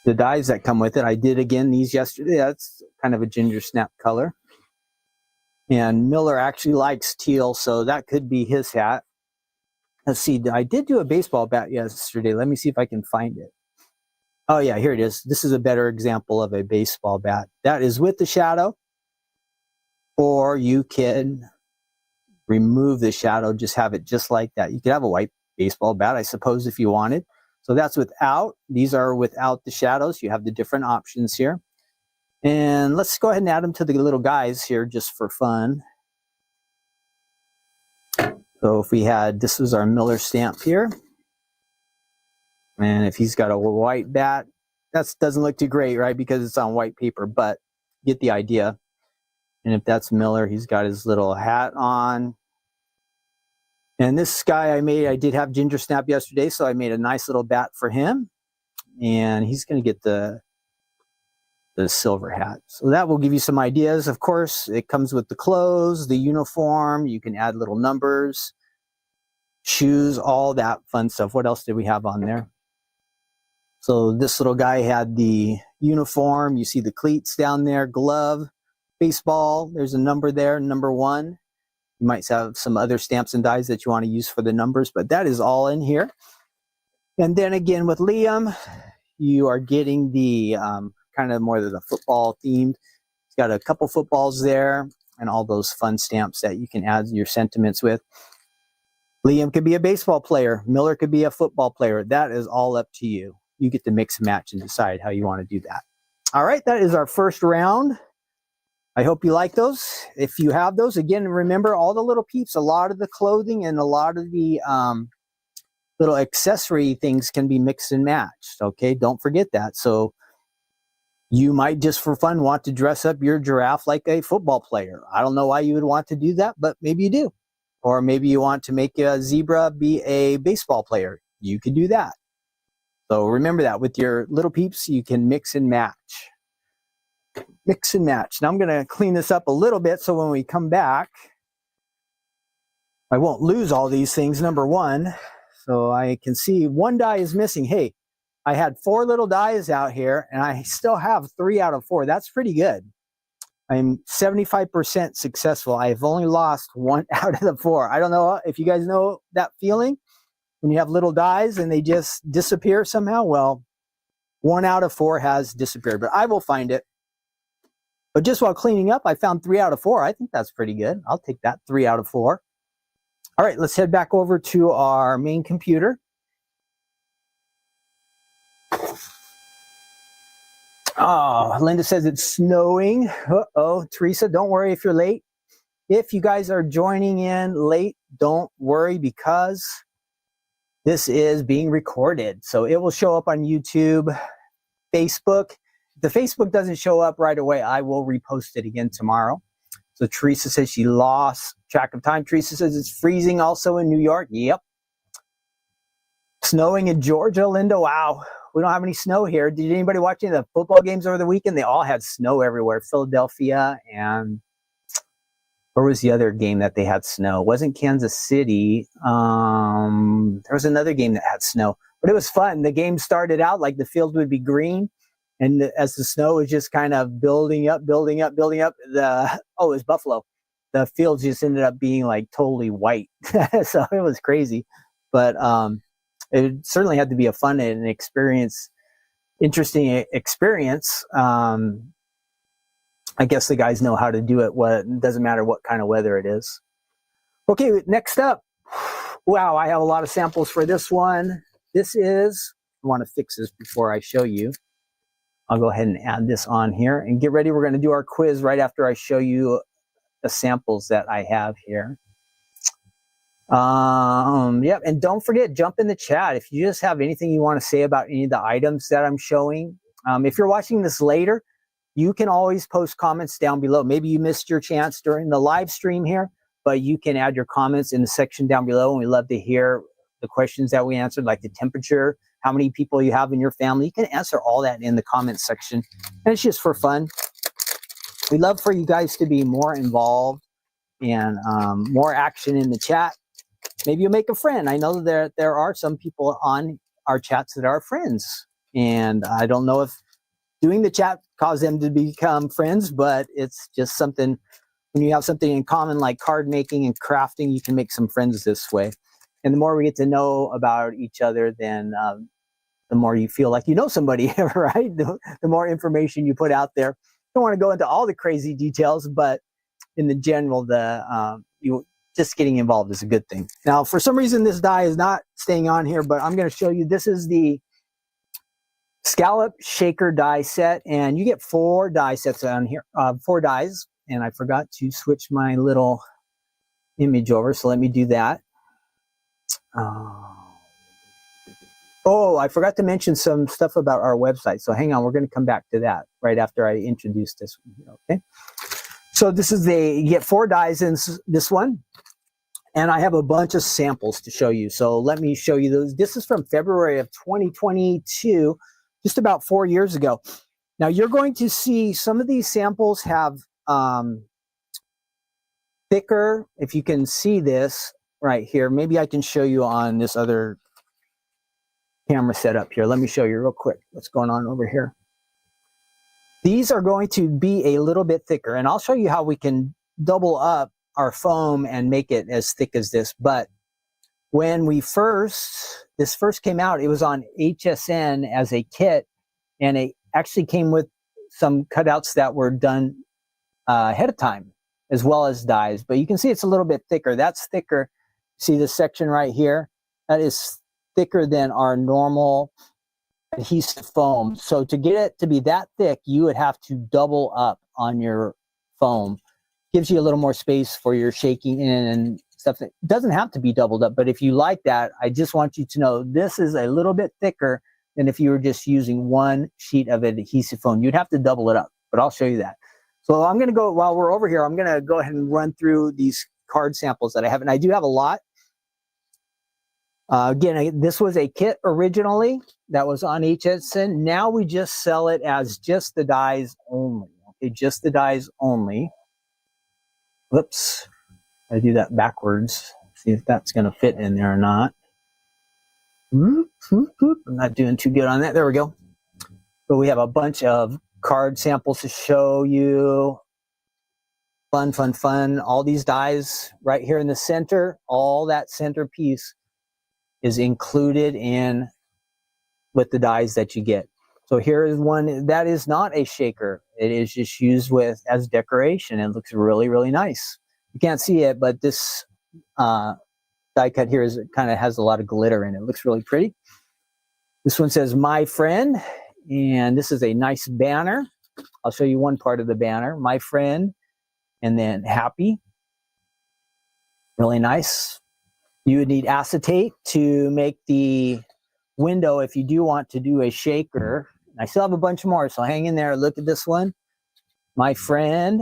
the dies that come with it. I did again these yesterday. That's kind of a ginger snap color. And Miller actually likes teal, so that could be his hat. Let's see, I did do a baseball bat yesterday. Let me see if I can find it. Oh yeah, here it is. This is a better example of a baseball bat. That is with the shadow, or you can remove the shadow, just have it just like that. You could have a white baseball bat, I suppose, if you wanted. So that's without. These are without the shadows. You have the different options here. And let's go ahead and add them to the little guys here just for fun. So if we had, this was our Miller stamp here. And if he's got a white bat, that doesn't look too great, right? Because it's on white paper, but get the idea. And if that's Miller, he's got his little hat on. And this guy I did have ginger snap yesterday, so I made a nice little bat for him. And he's going to get the silver hat. So that will give you some ideas. Of course, it comes with the clothes, the uniform. You can add little numbers, shoes, all that fun stuff. What else did we have on there? So this little guy had the uniform. You see the cleats down there, glove, baseball. There's a number there, number 1. You might have some other stamps and dies that you want to use for the numbers, but that is all in here. And then again with Liam, you are getting the kind of more of the football themed. It's got a couple footballs there and all those fun stamps that you can add your sentiments with. Liam could be a baseball player. Miller could be a football player. That is all up to you. You get to mix and match and decide how you want to do that. All right, that is our first round. I hope you like those. If you have those, again, remember all the little peeps, a lot of the clothing and a lot of the little accessory things can be mixed and matched. Okay, don't forget that. So you might just for fun want to dress up your giraffe like a football player. I don't know why you would want to do that, but maybe you do. Or maybe you want to make a zebra be a baseball player. You could do that. So remember that with your little peeps, you can mix and match. Mix and match. Now I'm going to clean this up a little bit so when we come back, I won't lose all these things, number 1. So I can see 1 die is missing. Hey, I had 4 little dies out here, and I still have 3 out of 4. That's pretty good. I'm 75% successful. I've only lost 1 out of the 4. I don't know if you guys know that feeling when you have little dies and they just disappear somehow. Well, 1 out of 4 has disappeared, but I will find it. But just while cleaning up, I found 3 out of 4. I think that's pretty good. I'll take that 3 out of 4. All right, let's head back over to our main computer. Oh, Linda says it's snowing. Uh-oh, Teresa, don't worry if you're late. If you guys are joining in late, don't worry because this is being recorded. So it will show up on YouTube, Facebook. If the Facebook doesn't show up right away, I will repost it again tomorrow. So Teresa says she lost track of time. Teresa says it's freezing also in New York. Yep. Snowing in Georgia, Linda. Wow. We don't have any snow here. Did anybody watch any of the football games over the weekend? They all had snow everywhere. Philadelphia and where was the other game that they had snow? It wasn't Kansas City. There was another game that had snow, but it was fun. The game started out like the field would be green. And as the snow was just kind of building up, it was Buffalo. The field just ended up being like totally white. So it was crazy. But it certainly had to be a fun and interesting experience. I guess the guys know how to do it. It doesn't matter what kind of weather it is. Okay, next up. Wow, I have a lot of samples for this one. I want to fix this before I show you. I'll go ahead and add this on here and get ready. We're going to do our quiz right after I show you the samples that I have here. Yep, and don't forget, jump in the chat if you just have anything you want to say about any of the items that I'm showing. If you're watching this later, you can always post comments down below. Maybe you missed your chance during the live stream here, but you can add your comments in the section down below, and we love to hear the questions that we answered, like the temperature, how many people you have in your family. You can answer all that in the comments section, and it's just for fun. We love for you guys to be more involved and more action in the chat. Maybe you'll make a friend. I know there are some people on our chats that are friends. And I don't know if doing the chat caused them to become friends, but it's just something, when you have something in common like card making and crafting, you can make some friends this way. And the more we get to know about each other, then the more you feel like you know somebody, right? The more information you put out there. Don't want to go into all the crazy details, but in the general, you just getting involved is a good thing. Now, for some reason, this die is not staying on here, but I'm going to show you. This is the scallop shaker die set, and you get 4 die sets on here, 4 dies. And I forgot to switch my little image over, so let me do that. Oh, I forgot to mention some stuff about our website. So hang on, we're going to come back to that right after I introduce this one. Okay. So this is you get 4 dies in this one. And I have a bunch of samples to show you. So let me show you those. This is from February of 2022, just about 4 years ago. Now you're going to see some of these samples have thicker, if you can see this right here. Maybe I can show you on this other camera setup here. Let me show you real quick what's going on over here. These are going to be a little bit thicker, and I'll show you how we can double up our foam and make it as thick as this. But when this first came out, it was on HSN as a kit, and it actually came with some cutouts that were done ahead of time, as well as dies. But you can see it's a little bit thicker. That's thicker. See this section right here? That is thicker than our normal adhesive foam. So to get it to be that thick, you would have to double up on your foam. Gives you a little more space for your shaking in and stuff. It doesn't have to be doubled up, but if you like that, I just want you to know this is a little bit thicker than if you were just using 1 sheet of adhesive foam. You'd have to double it up, but I'll show you that. So I'm going to go, while we're over here, I'm going to go ahead and run through these card samples that I have, and I do have a lot. Again, this was a kit originally that was on HSN. Now we just sell it as just the dies only. Okay, just the dies only. Whoops, I do that backwards. See if that's going to fit in there or not. I'm not doing too good on that. There we go. So we have a bunch of card samples to show you. Fun, fun, fun. All these dies right here in the center. All that center piece is included in with the dies that you get. So here is one that is not a shaker. It is just used as decoration. It looks really, really nice. You can't see it, but this die cut here kind of has a lot of glitter in it. It looks really pretty. This one says "My Friend," and this is a nice banner. I'll show you one part of the banner. "My Friend," and then "Happy." Really nice. You would need acetate to make the window if you do want to do a shaker. I still have a bunch more, so hang in there. Look at this one. "My Friend."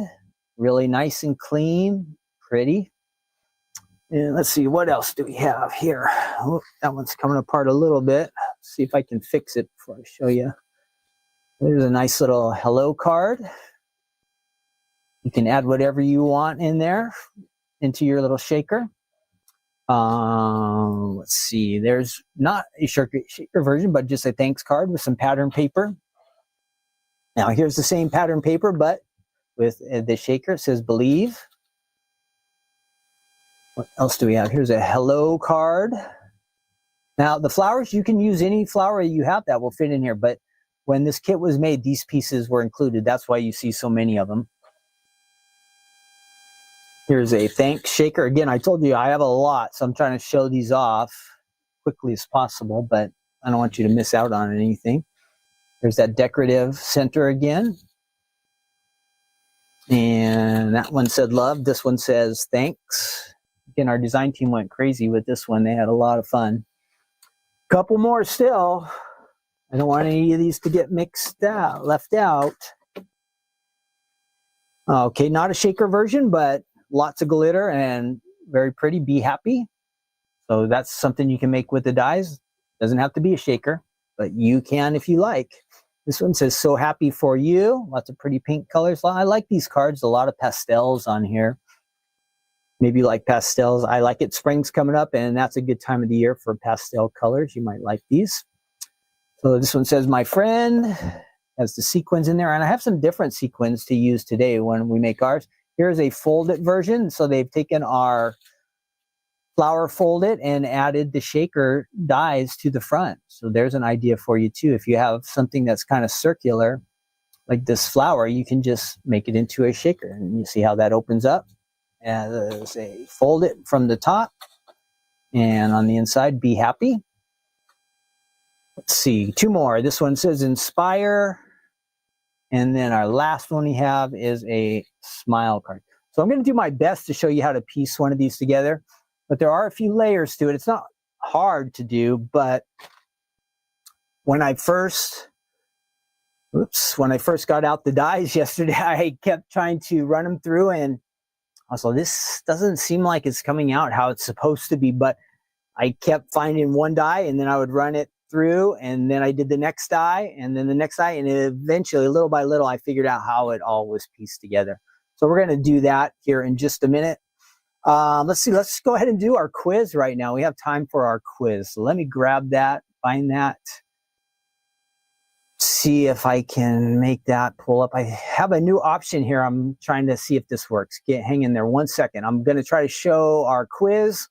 Really nice and clean. Pretty. And let's see, what else do we have here? Oh, that one's coming apart a little bit. Let's see if I can fix it before I show you. There's a nice little hello card. You can add whatever you want in there into your little shaker. Let's see, there's not a shaker version, but just a thanks card with some pattern paper. Now here's the same pattern paper, but with the shaker. It says "Believe." What else do we have? Here's a hello card. Now the flowers, you can use any flower you have that will fit in here, but when this kit was made, these pieces were included. That's why you see so many of them. Here's a thanks shaker. Again, I told you I have a lot, so I'm trying to show these off quickly as possible, but I don't want you to miss out on anything. There's that decorative center again. And that one said "Love." This one says "Thanks." Again, our design team went crazy with this one. They had a lot of fun. Couple more still. I don't want any of these to get left out. Okay, not a shaker version, but lots of glitter and very pretty. "Be Happy." So that's something you can make with the dies. Doesn't have to be a shaker, but you can if you like. This one says "So Happy for You." Lots of pretty pink colors. I like these cards. A lot of pastels on here. Maybe you like pastels. I like it. Spring's coming up, and that's a good time of the year for pastel colors. You might like these. So this one says, my friend has the sequins in there, and I have some different sequins to use today when we make ours. Here's a folded version. So they've taken our flower folded and added the shaker dies to the front. So there's an idea for you too. If you have something that's kind of circular, like this flower, you can just make it into a shaker, and you see how that opens up as a fold it from the top, and on the inside, be happy. Let's see, two more. This one says inspire, and then our last one we have is a smile card. So I'm going to do my best to show you how to piece one of these together, but there are a few layers to it. It's not hard to do, but when I first got out the dies yesterday, I kept trying to run them through, and also this doesn't seem like it's coming out how it's supposed to be, but I kept finding one die, and then I would run it through, and then I did the next die, and then the next die, and eventually, little by little, I figured out how it all was pieced together. So we're going to do that here in just a minute. Let's see. Let's go ahead and do our quiz right now. We have time for our quiz. So let me grab that, find that, see if I can make that pull up. I have a new option here. I'm trying to see if this works. Hang in there 1 second. I'm going to try to show our quiz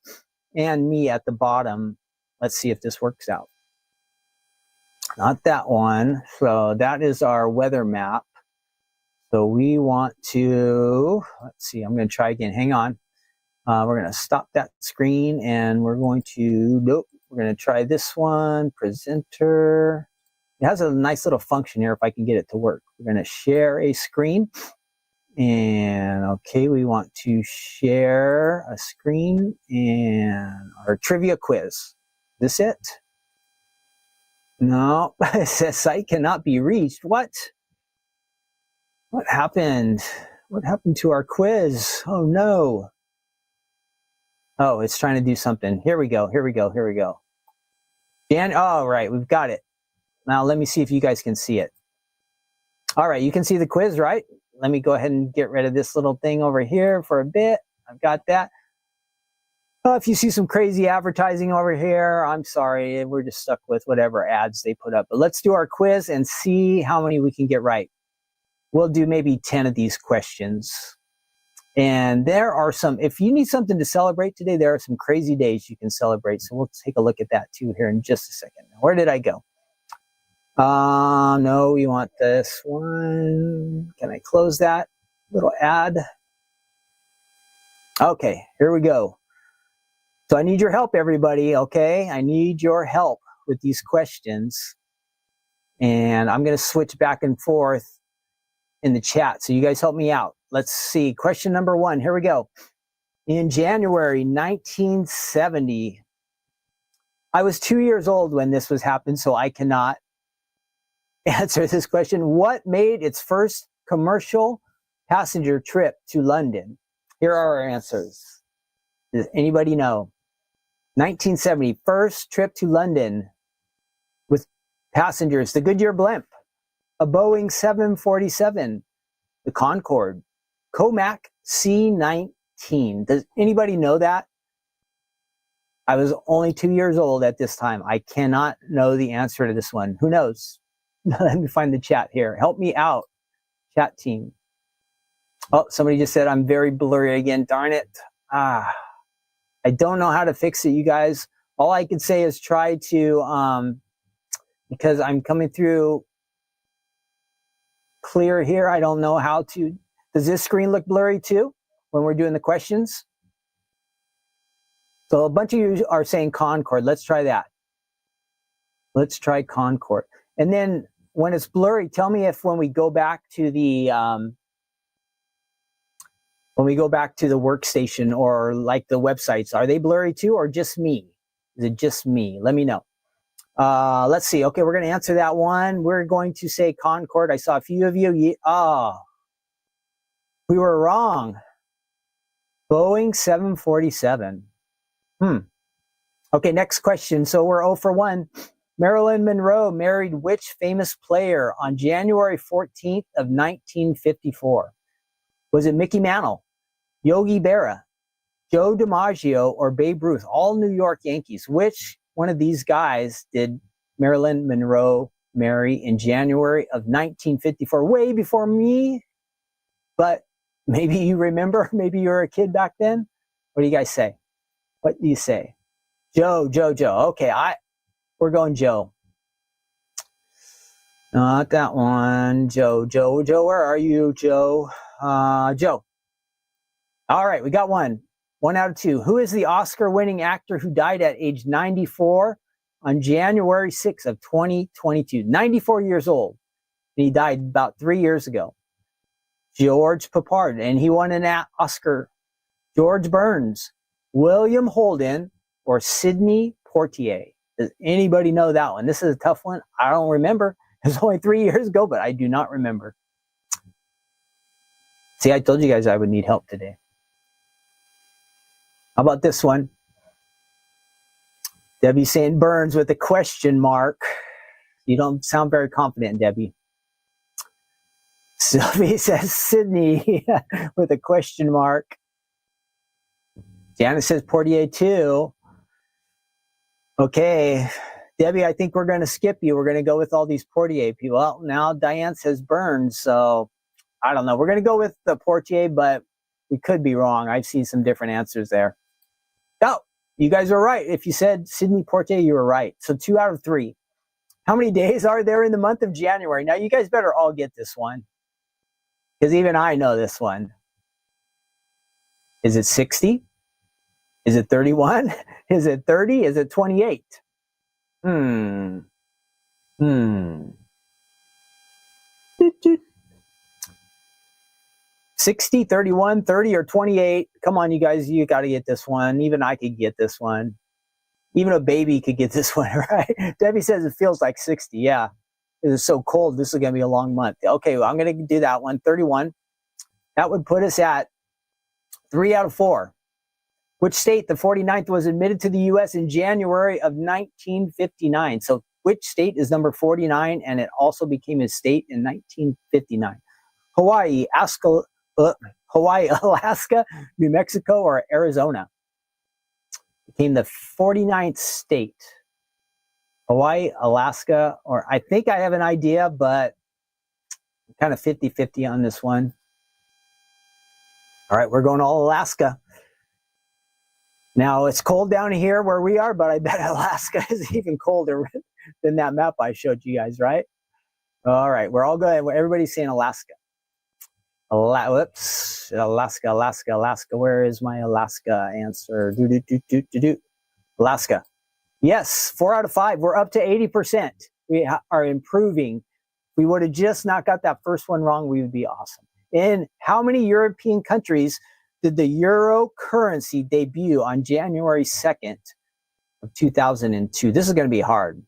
and me at the bottom. Let's see if this works out. Not that one. So that is our weather map. So we want to, let's see, I'm going to try again. Hang on. We're going to stop that screen, and we're going to, nope, we're going to try this one, presenter. It has a nice little function here if I can get it to work. We're going to share a screen. And okay, we want to share a screen and our trivia quiz. Is this it? No, it says site cannot be reached. What? What happened? What happened to our quiz? Oh no. Oh, it's trying to do something. Here we go. Here we go. Here we go. Oh, right. We've got it. Now let me see if you guys can see it. All right. You can see the quiz, right? Let me go ahead and get rid of this little thing over here for a bit. I've got that. If you see some crazy advertising over here, I'm sorry. We're just stuck with whatever ads they put up. But let's do our quiz and see how many we can get right. We'll do maybe 10 of these questions. And there are some, if you need something to celebrate today, there are some crazy days you can celebrate. So we'll take a look at that too here in just a second. Where did I go? No, we want this one. Can I close that little ad? Okay, here we go. So I need your help, everybody, okay? I need your help with these questions. And I'm going to switch back and forth in the chat. So you guys help me out. Let's see. Question number 1. Here we go. In January 1970, I was 2 years old when this was happened, so I cannot answer this question. What made its first commercial passenger trip to London? Here are our answers. Does anybody know? 1970, first trip to London with passengers, the Goodyear blimp, a Boeing 747, the Concorde, Comac C-19. Does anybody know that? I was only 2 years old at this time. I cannot know the answer to this one. Who knows? Let me find the chat here. Help me out, chat team. Oh, somebody just said I'm very blurry again. Darn it. I don't know how to fix it, you guys. All I can say is try to, because I'm coming through clear here. I don't know how to. Does this screen look blurry too when we're doing the questions? So a bunch of you are saying Concorde. Let's try that. Let's try Concorde. And then when it's blurry, tell me if when we go back to the workstation or like the websites, are they blurry too or just me? Is it just me? Let me know. Let's see. Okay, we're going to answer that one. We're going to say Concorde. I saw a few of you. We were wrong. Boeing 747. Okay, next question. So we're 0 for 1. Marilyn Monroe married which famous player on January 14th of 1954? Was it Mickey Mantle, Yogi Berra, Joe DiMaggio, or Babe Ruth? All New York Yankees. Which one of these guys did Marilyn Monroe marry in January of 1954? Way before me, but maybe you remember. Maybe you were a kid back then. What do you guys say? What do you say? Joe. Okay, we're going Joe. Not that one. Joe, where are you, Joe? Joe. All right, we got one. 1 out of 2. Who is the Oscar-winning actor who died at age 94 on January 6th of 2022? 94 years old. And he died about 3 years ago. George Papard, and he won an Oscar. George Burns, William Holden, or Sidney Poitier? Does anybody know that one? This is a tough one. I don't remember. It was only 3 years ago, but I do not remember. See, I told you guys I would need help today. How about this one? Debbie saying Burns with a question mark. You don't sound very confident, Debbie. Sylvie says Sydney with a question mark. Janice says Portier too. Okay, Debbie, I think we're going to skip you. We're going to go with all these Portier people. Well, now Diane says Burns, so I don't know. We're going to go with the Portier, but we could be wrong. I've seen some different answers there. Oh, you guys are right. If you said Sidney Poitier, you were right. So 2 out of 3. How many days are there in the month of January? Now, you guys better all get this one, because even I know this one. Is it 60? Is it 31? Is it 30? Is it 28? 60, 31, 30, or 28. Come on, you guys, you got to get this one. Even I could get this one. Even a baby could get this one, right? Debbie says it feels like 60. Yeah, it is so cold. This is going to be a long month. Okay, well, I'm going to do that one. 31. That would put us at 3 out of 4. Which state, the 49th, was admitted to the U.S. in January of 1959? So which state is number 49, and it also became a state in 1959? Hawaii, Alaska, New Mexico, or Arizona? Became the 49th state. Hawaii, Alaska, or I think I have an idea, but I'm kind of 50-50 on this one. All right, we're going all Alaska. Now, it's cold down here where we are, but I bet Alaska is even colder than that map I showed you guys, right? All right, we're all good. Everybody's saying Alaska. Whoops. Alaska. Where is my Alaska answer? Alaska. Yes, 4 out of 5. We're up to 80%. We are improving. If we would have just not got that first one wrong, we would be awesome. In how many European countries did the euro currency debut on January 2nd of 2002? This is going to be hard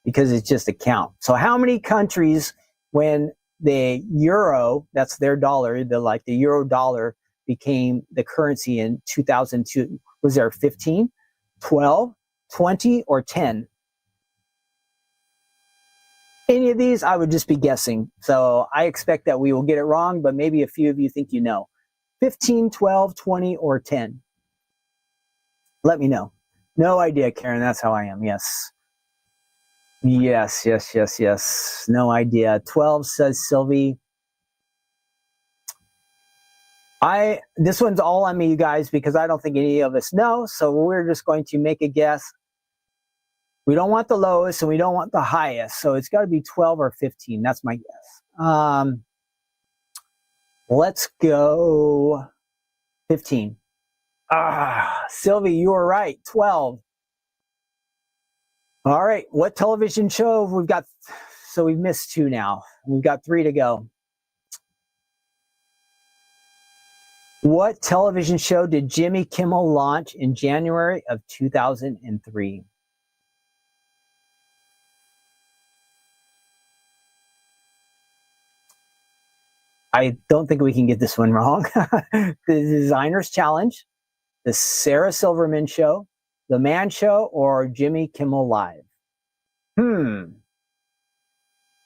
because it's just a count. So how many countries, when the euro, that's their dollar, the euro dollar became the currency in 2002, was there 15, 12, 20, or 10? Any of these, I would just be guessing. So I expect that we will get it wrong, but maybe a few of you think you know. 15, 12, 20, or 10? Let me know. No idea, Karen. That's how I am. Yes. No idea. 12, says Sylvie. This one's all on me, you guys, because I don't think any of us know. So we're just going to make a guess. We don't want the lowest and we don't want the highest. So it's got to be 12 or 15. That's my guess. Let's go 15. Sylvie, you were right. 12. All right. What television show we've got? So we've missed 2 now. We've got 3 to go. What television show did Jimmy Kimmel launch in January of 2003? I don't think we can get this one wrong. The Designer's Challenge, the Sarah Silverman Show, the Man Show, or Jimmy Kimmel Live?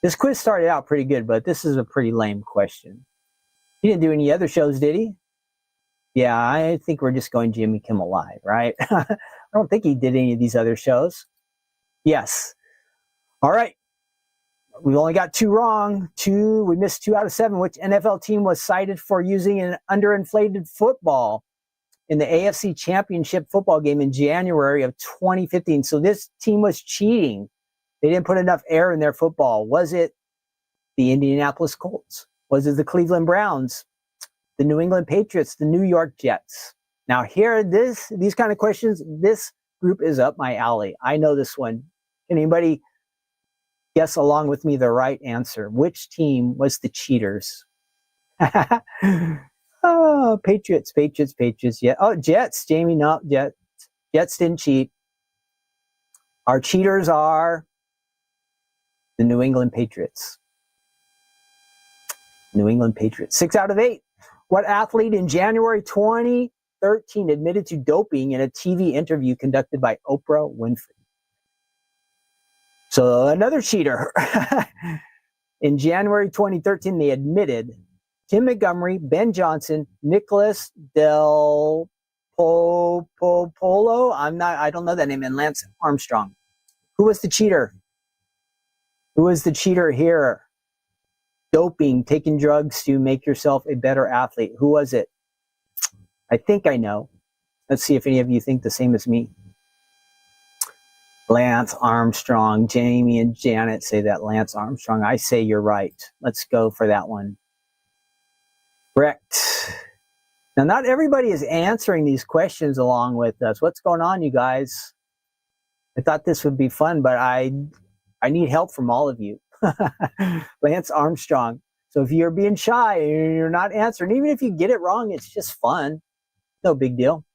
This quiz started out pretty good, but this is a pretty lame question. He didn't do any other shows, did he? Yeah, I think we're just going Jimmy Kimmel Live, right? I don't think he did any of these other shows. Yes. All right. We've only got 2 wrong. We missed 2 out of 7. We missed 2 out of 7. Which NFL team was cited for using an underinflated football in the AFC Championship football game in January of 2015? So this team was cheating. They didn't put enough air in their football. Was it the Indianapolis Colts? Was it the Cleveland Browns? The New England Patriots? The New York Jets? Now here, these kind of questions, this group is up my alley. I know this one. Anybody guess along with me the right answer? Which team was the cheaters? Oh, Patriots. Yeah. Oh, Jets, Jamie. No, Jets didn't cheat. Our cheaters are the New England Patriots. 6 out of 8. What athlete in January 2013 admitted to doping in a TV interview conducted by Oprah Winfrey? So another cheater. In January 2013, they admitted Tim Montgomery, Ben Johnson, Nicholas Del Polo. I don't know that name, and Lance Armstrong. Who was the cheater? Who was the cheater here? Doping, taking drugs to make yourself a better athlete. Who was it? I think I know. Let's see if any of you think the same as me. Lance Armstrong. Jamie and Janet say that Lance Armstrong. I say you're right. Let's go for that one. Correct. Now, not everybody is answering these questions along with us. What's going on, you guys? I thought this would be fun, but I need help from all of you. Lance Armstrong. So if you're being shy and you're not answering, even if you get it wrong, it's just fun. No big deal.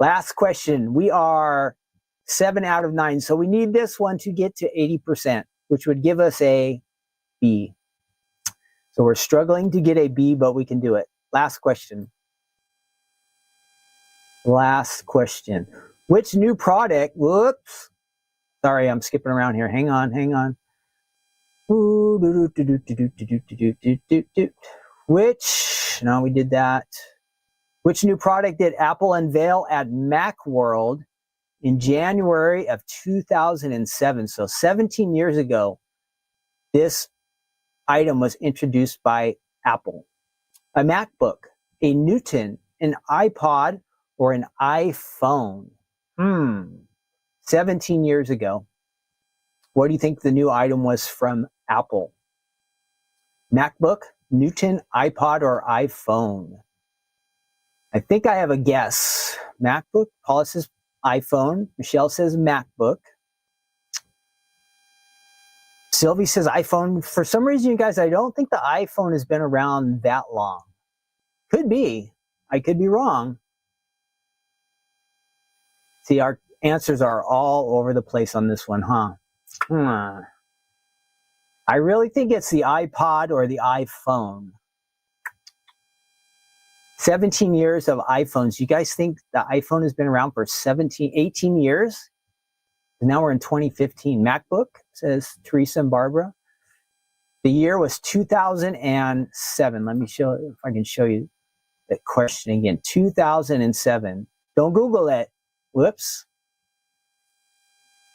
Last question. We are 7 out of 9. So we need this one to get to 80%, which would give us a B. So we're struggling to get a B, but we can do it. Last question. Which new product, whoops. Sorry, I'm skipping around here. Hang on. No, we did that. Which new product did Apple unveil at Macworld in January of 2007? So 17 years ago, this item was introduced by Apple. A MacBook, a Newton, an iPod, or an iPhone? 17 years ago. What do you think the new item was from Apple? MacBook, Newton, iPod, or iPhone? I think I have a guess. MacBook. Paula says iPhone. Michelle says MacBook. Sylvie says iPhone. For some reason, you guys, I don't think the iPhone has been around that long. Could be. I could be wrong. See, our answers are all over the place on this one, huh? I really think it's the iPod or the iPhone. 17 years of iPhones. You guys think the iPhone has been around for 18 years? And now we're in 2015. MacBook, says Teresa and Barbara. The year was 2007. Let me show if I can show you the question again. 2007. Don't Google it. Whoops.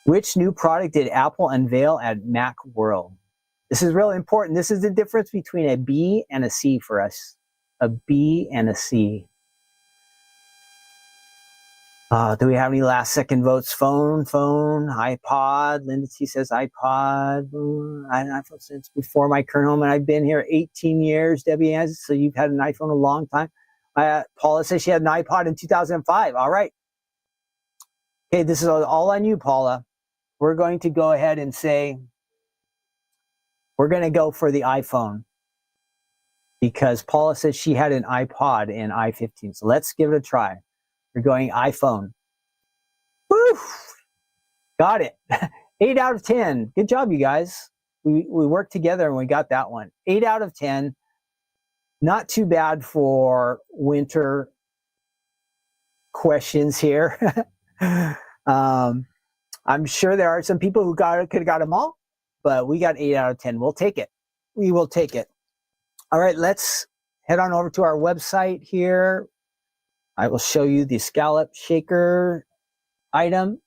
Which new product did Apple unveil at Macworld? This is really important. This is the difference between a B and a C for us. A B and a C. Do we have any last second votes? Phone, iPod. Linda T says iPod. I've had an iPhone since before my current home, and I've been here 18 years. Debbie has, so you've had an iPhone a long time. Paula says she had an iPod in 2005. All right. Okay, this is all on you, Paula. We're going to go ahead and say we're going to go for the iPhone because Paula says she had an iPod in I-15. So let's give it a try. We're going iPhone. Woo! Got it. 8 out of 10. Good job, you guys. We worked together and we got that one. 8 out of 10. Not too bad for winter questions here. I'm sure there are some people who could have got them all, but we got 8 out of 10. We'll take it. We will take it. All right, let's head on over to our website here. I will show you the scallop shaker item.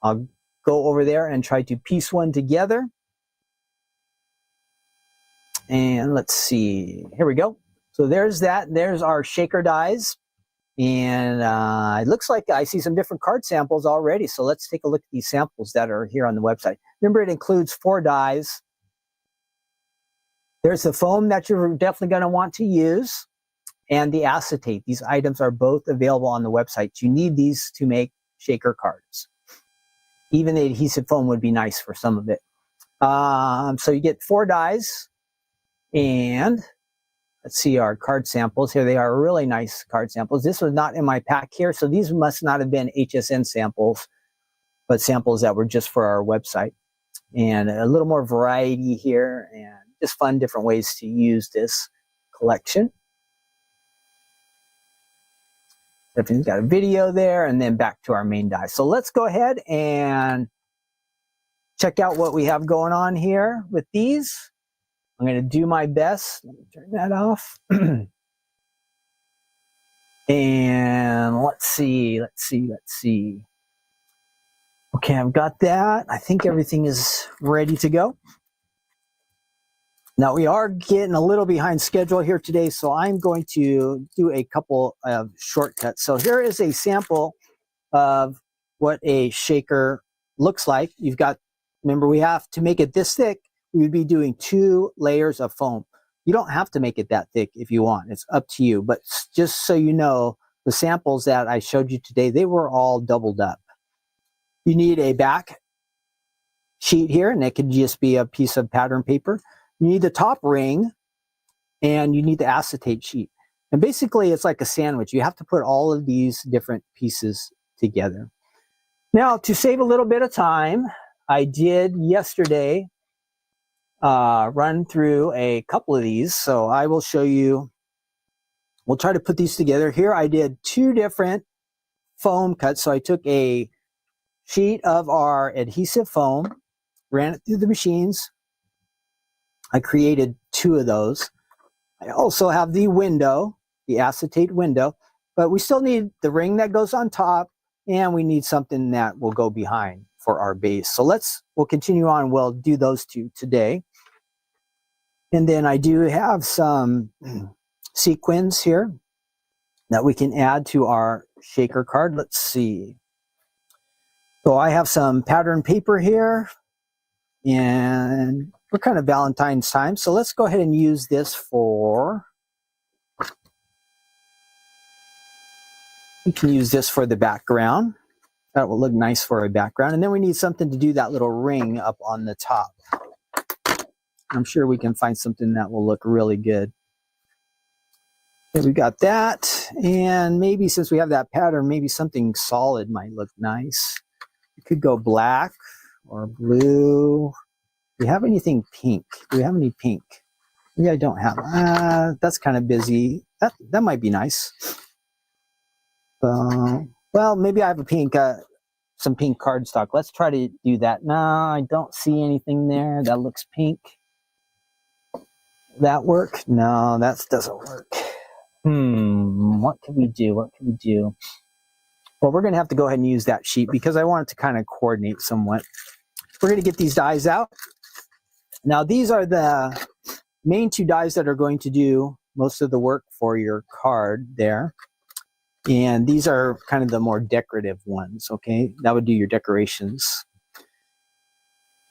I'll go over there and try to piece one together. And let's see, here we go. So there's that. There's our shaker dies. And it looks like I see some different card samples already. So let's take a look at these samples that are here on the website. Remember, it includes 4 dies. There's the foam that you're definitely going to want to use, and the acetate. These items are both available on the website. You need these to make shaker cards. Even the adhesive foam would be nice for some of it. So you get 4 dies, and let's see our card samples. Here they are, really nice card samples. This was not in my pack here, so these must not have been HSN samples, but samples that were just for our website. And a little more variety here, and just fun different ways to use this collection. Stephanie's got a video there, and then back to our main die. So let's go ahead and check out what we have going on here with these. I'm going to do my best. Let me turn that off. And let's see. Okay, I've got that. I think everything is ready to go. Now, we are getting a little behind schedule here today, so I'm going to do a couple of shortcuts. So here is a sample of what a shaker looks like. You've got, remember, we have to make it this thick. We would be doing 2 layers of foam. You don't have to make it that thick if you want. It's up to you. But just so you know, the samples that I showed you today, they were all doubled up. You need a back sheet here, and it could just be a piece of pattern paper. You need the top ring, and you need the acetate sheet. And basically, it's like a sandwich. You have to put all of these different pieces together. Now, to save a little bit of time, I did yesterday run through a couple of these. So I will show you. We'll try to put these together. Here I did 2 different foam cuts. So I took a sheet of our adhesive foam, ran it through the machines. I created 2 of those. I also have the window, the acetate window, but we still need the ring that goes on top, and we need something that will go behind for our base. So we'll continue on. We'll do those 2 today. And then I do have some sequins here that we can add to our shaker card. Let's see. So I have some pattern paper here, and we're kind of Valentine's time. So let's go ahead and use this for, we can use this for the background. That will look nice for a background. And then we need something to do that little ring up on the top. I'm sure we can find something that will look really good. Okay, we got that. And maybe since we have that pattern, maybe something solid might look nice. It could go black or blue. Do we have anything pink? Do we have any pink? Maybe I don't have. That's kind of busy. That might be nice. Well, maybe I have a pink, some pink cardstock. Let's try to do that. No, I don't see anything there that looks pink. That work? No, that doesn't work. What can we do? Well, we're going to have to go ahead and use that sheet because I want it to kind of coordinate somewhat. We're going to get these dies out. Now, these are the main 2 dies that are going to do most of the work for your card there. And these are kind of the more decorative ones, okay? That would do your decorations.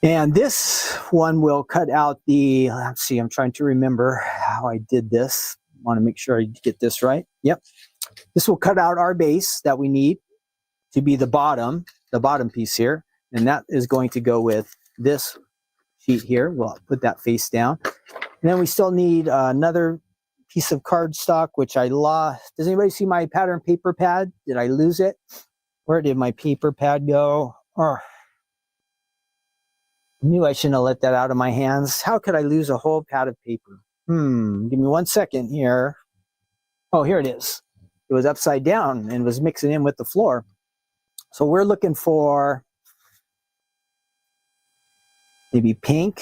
And this one will cut out the, let's see, I'm trying to remember how I did this. I want to make sure I get this right. Yep. This will cut out our base that we need to be the bottom piece here. And that is going to go with this sheet here. We'll put that face down. And then we still need another piece of cardstock, which I lost. Does anybody see my pattern paper pad? Did I lose it? Where did my paper pad go? Oh, I knew I shouldn't have let that out of my hands. How could I lose a whole pad of paper? Give me 1 second here. Oh, here it is. It was upside down and was mixing in with the floor. So we're looking for maybe pink.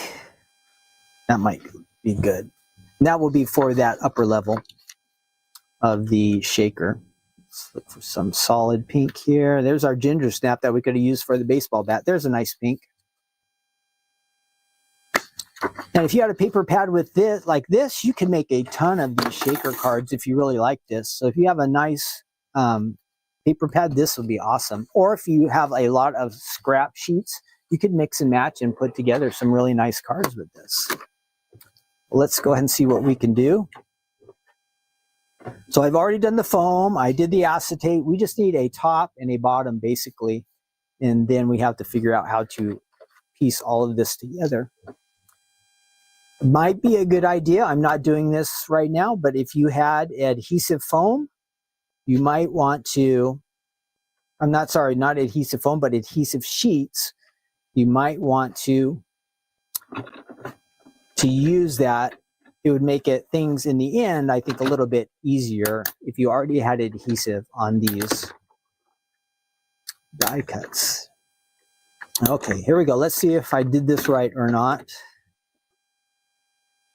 That might be good. And that will be for that upper level of the shaker. Let's look for some solid pink here. There's our ginger snap that we could have used for the baseball bat. There's a nice pink. And if you had a paper pad with this, like this, you can make a ton of these shaker cards if you really like this. So if you have a nice paper pad, this would be awesome. Or if you have a lot of scrap sheets, you could mix and match and put together some really nice cards with this. Let's go ahead and see what we can do. So I've already done the foam. I did the acetate. We just need a top and a bottom, basically. And then we have to figure out how to piece all of this together. Might be a good idea. I'm not doing this right now, but if you had adhesive foam, you might want to, not adhesive foam, but adhesive sheets. You might want to use that. It would make things in the end, I think, a little bit easier if you already had adhesive on these die cuts. Okay, here we go. Let's see if I did this right or not.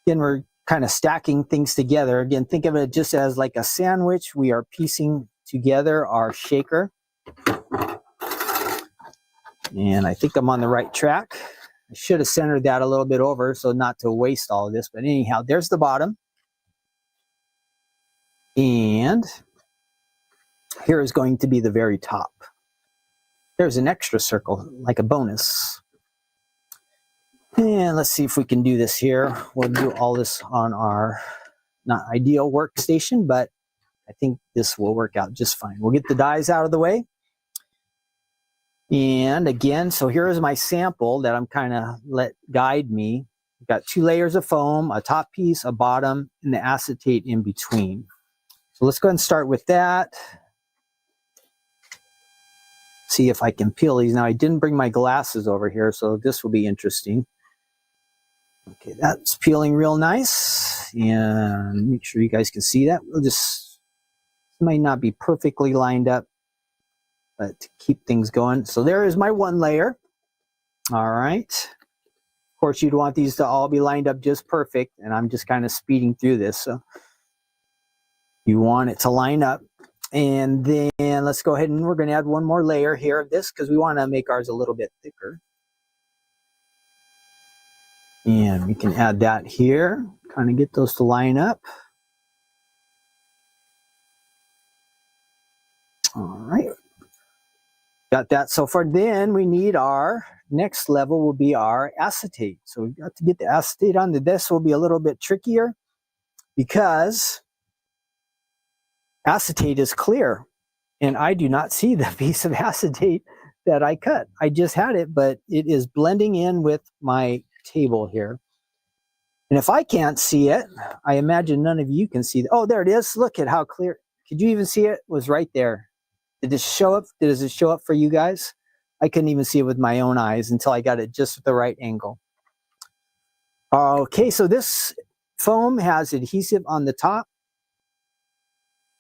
Again, we're kind of stacking things together. Again, think of it just as like a sandwich. We are piecing together our shaker. And I think I'm on the right track. I should have centered that a little bit over so not to waste all of this. But anyhow, there's the bottom. And here is going to be the very top. There's an extra circle, like a bonus. And let's see if we can do this here. We'll do all this on our not ideal workstation, but I think this will work out just fine. We'll get the dies out of the way. And again, so here is my sample that I'm kind of let guide me. We've got 2 layers of foam, a top piece, a bottom, and the acetate in between. So let's go ahead and start with that. See if I can peel these. Now I didn't bring my glasses over here, so this will be interesting. Okay, that's peeling real nice, and make sure you guys can see that. We'll just, it might not be perfectly lined up, but to keep things going. So there is my 1 layer. All right. Of course, you'd want these to all be lined up just perfect, and I'm just kind of speeding through this. So you want it to line up. And then let's go ahead and we're going to add 1 more layer here of this because we want to make ours a little bit thicker. And we can add that here, kind of get those to line up. All right. Got that so far. Then we need our next level will be our acetate. So we've got to get the acetate on. This will be a little bit trickier because acetate is clear. And I do not see the piece of acetate that I cut. I just had it, but it is blending in with my table here. And if I can't see it, I imagine none of you can see it. Oh, there it is. Look at how clear. Could you even see it? It was right there. Did it show up? Does it show up for you guys? I couldn't even see it with my own eyes until I got it just at the right angle. Okay, so this foam has adhesive on the top.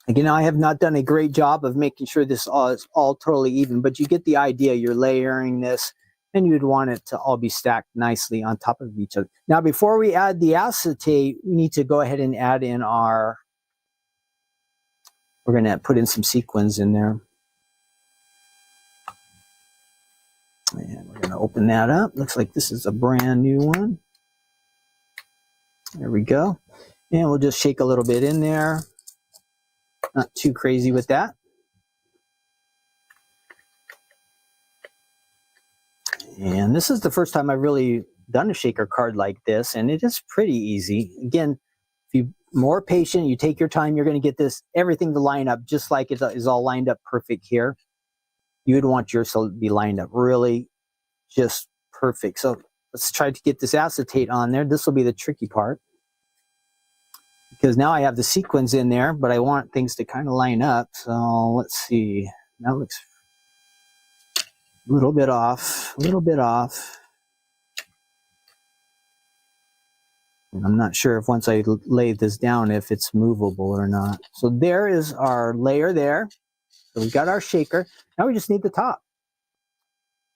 Again, I have not done a great job of making sure this is all totally even, but you get the idea. You're layering this, and you'd want it to all be stacked nicely on top of each other. Now, before we add the acetate, we need to go ahead and add in our, we're going to put in some sequins in there. And we're going to open that up. Looks like this is a brand new one. There we go. And we'll just shake a little bit in there. Not too crazy with that. And this is the first time I've really done a shaker card like this, and it is pretty easy. Again, if you're more patient, you take your time, you're going to get this, everything to line up just like it is all lined up perfect here. You would want yours to be lined up really just perfect. So let's try to get this acetate on there. This will be the tricky part, because now I have the sequins in there, but I want things to kind of line up. So let's see. That looks a little bit off, a little bit off. And I'm not sure if once I lay this down, if it's movable or not. So there is our layer there. So we've got our shaker. Now we just need the top.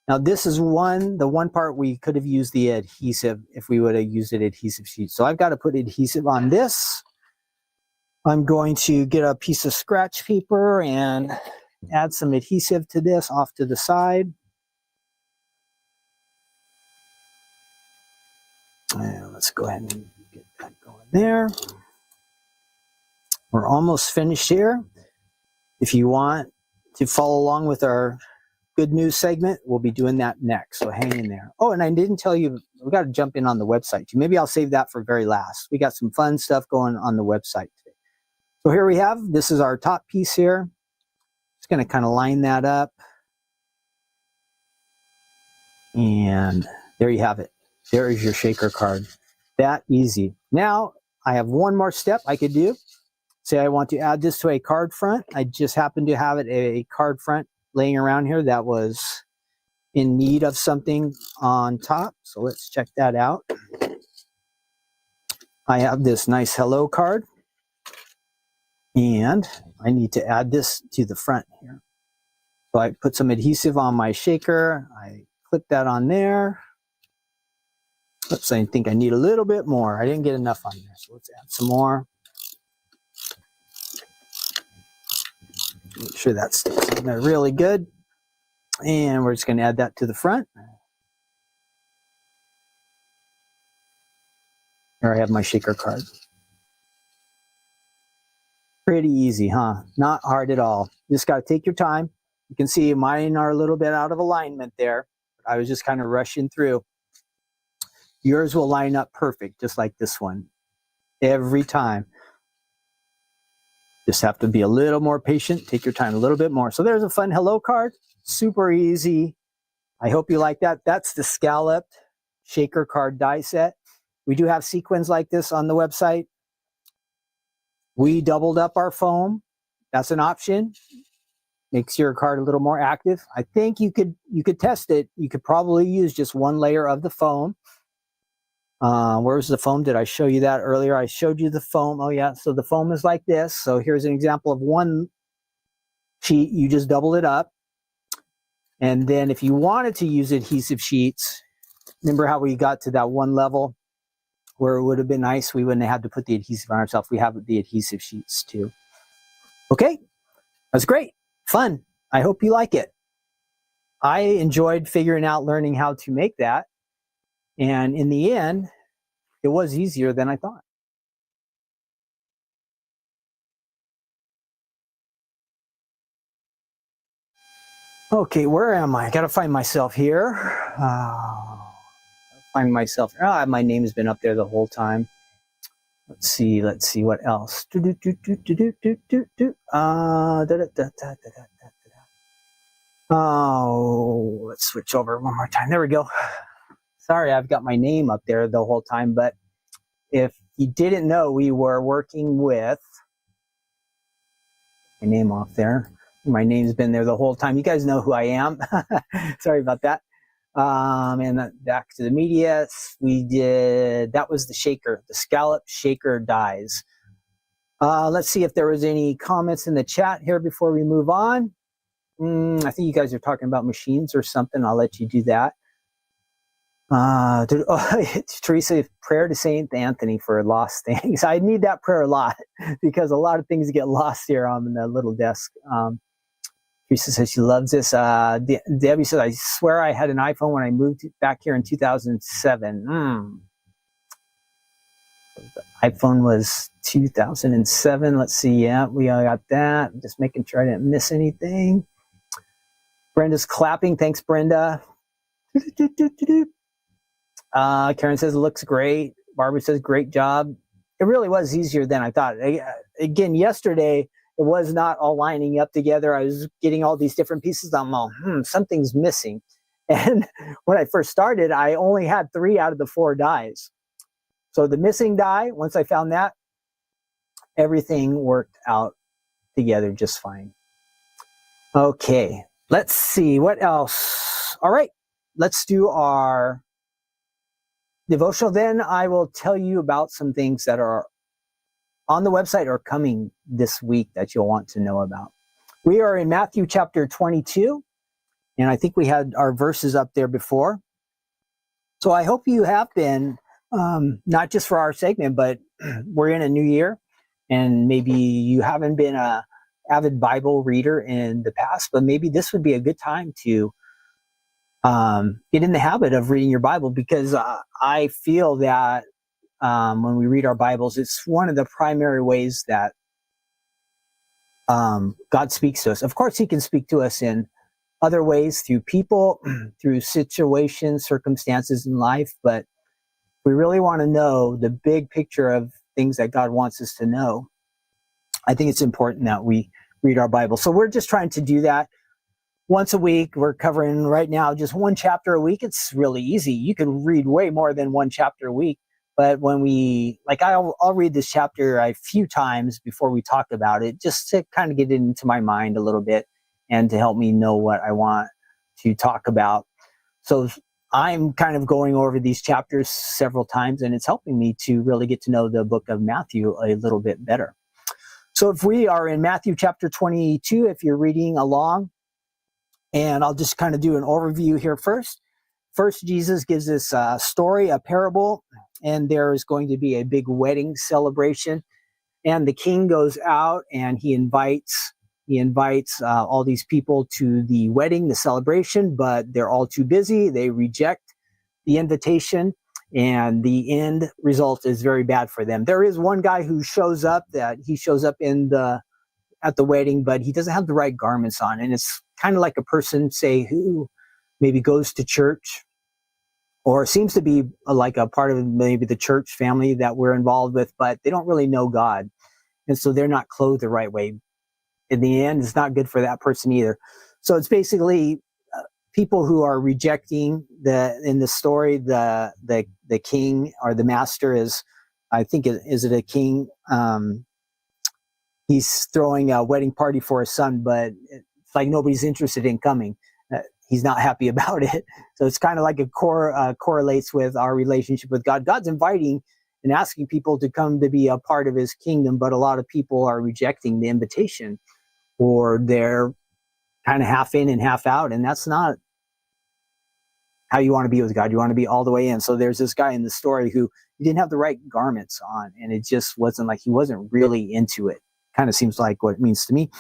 Now this is the one part we could have used the adhesive if we would have used an adhesive sheet. So I've got to put adhesive on this. I'm going to get a piece of scratch paper and add some adhesive to this off to the side. And let's go ahead and get that going there. We're almost finished here. If you want to follow along with our good news segment, we'll be doing that next, so hang in there. Oh, and I didn't tell you, we got to jump in on the website too. Maybe I'll save that for very last. We got some fun stuff going on the website today. So here we have, this is our top piece here. Just going to kind of line that up. And there you have it. There is your shaker card. That easy. Now, I have one more step I could do. Say I want to add this to a card front. I just happen to have a card front laying around here that was in need of something on top. So let's check that out. I have this nice hello card. And I need to add this to the front here. So I put some adhesive on my shaker. I clip that on there. Oops, I think I need a little bit more. I didn't get enough on there. So let's add some more. Make sure that sticks in there really good. And we're just going to add that to the front. Here I have my shaker card. Pretty easy, huh? Not hard at all. You just got to take your time. You can see mine are a little bit out of alignment there. I was just kind of rushing through. Yours will line up perfect, just like this one. Every time. Just have to be a little more patient. Take your time a little bit more. So there's a fun hello card. Super easy. I hope you like that. That's the scalloped shaker card die set. We do have sequins like this on the website. We doubled up our foam. That's an option. Makes your card a little more active. I think you could test it. You could probably use just one layer of the foam. Where's the foam? Did I show you that earlier? I showed you the foam. Oh yeah, so the foam is like this. So here's an example of one sheet. You just double it up. And then if you wanted to use adhesive sheets, remember how we got to that one level where it would have been nice? We wouldn't have had to put the adhesive on ourselves. We have the adhesive sheets too. Okay, that's great. Fun. I hope you like it. I enjoyed figuring out, learning how to make that. And in the end, it was easier than I thought. Okay, where am I? I got to find myself here. Find myself. My name has been up there the whole time. Let's see what else. Oh, let's switch over one more time. There we go. Sorry, I've got my name up there the whole time, but if you didn't know, we were working with my name off there. My name's been there the whole time. You guys know who I am. Sorry about that. And back to the media, that was the shaker, the scallop shaker dies. Let's see if there was any comments in the chat here before we move on. I think you guys are talking about machines or something. I'll let you do that. Teresa, prayer to Saint Anthony for lost things. I need that prayer a lot because a lot of things get lost here on the little desk. Teresa says she loves this. Debbie says, I swear I had an iPhone when I moved back here in 2007. The iPhone was 2007. Let's see. Yeah, we all got that. Just making sure I didn't miss anything. Brenda's clapping. Thanks, Brenda. Karen says it looks great. Barbara says great job. It really was easier than I thought. Again, yesterday it was not all lining up together. I was getting all these different pieces. I'm all, something's missing. And when I first started, I only had 3 out of the 4 dies. So the missing die, once I found that, everything worked out together just fine. Okay, let's see what else. All right, let's do our devotional. Then I will tell you about some things that are on the website or coming this week that you'll want to know about. We are in Matthew chapter 22, and I think we had our verses up there before. So I hope you have been, not just for our segment, but we're in a new year, And maybe you haven't been a avid Bible reader in the past, but maybe this would be a good time to get in the habit of reading your Bible, because I feel that when we read our Bibles, it's one of the primary ways that God speaks to us. Of course, he can speak to us in other ways, through people, through situations, circumstances in life, but we really want to know the big picture of things that God wants us to know. I think it's important that we read our Bible. So we're just trying to do that once a week. We're covering right now just one chapter a week. It's really easy. You can read way more than one chapter a week. But when I'll read this chapter a few times before we talk about it, just to kind of get it into my mind a little bit and to help me know what I want to talk about. So I'm kind of going over these chapters several times, and it's helping me to really get to know the book of Matthew a little bit better. So if we are in Matthew chapter 22, if you're reading along, and I'll just kind of do an overview here first. First, Jesus gives this story, a parable, and there is going to be a big wedding celebration. And the king goes out and he invites all these people to the wedding, the celebration, but they're all too busy. They reject the invitation, and the end result is very bad for them. There is one guy who shows up at the wedding, but he doesn't have the right garments on. And it's kind of like a person, say, who maybe goes to church or seems to be like a part of maybe the church family that we're involved with, but they don't really know God. And so they're not clothed the right way. In the end, it's not good for that person either. So it's basically people who are rejecting in the story, the king or the master is, I think, is it a king? He's throwing a wedding party for his son, but it's like nobody's interested in coming. He's not happy about it. So it's kind of like it correlates with our relationship with God. God's inviting and asking people to come to be a part of his kingdom, but a lot of people are rejecting the invitation, or they're kind of half in and half out. And that's not how you want to be with God. You want to be all the way in. So there's this guy in the story who didn't have the right garments on, and it just wasn't like, he wasn't really into it. Kind of seems like what it means to me.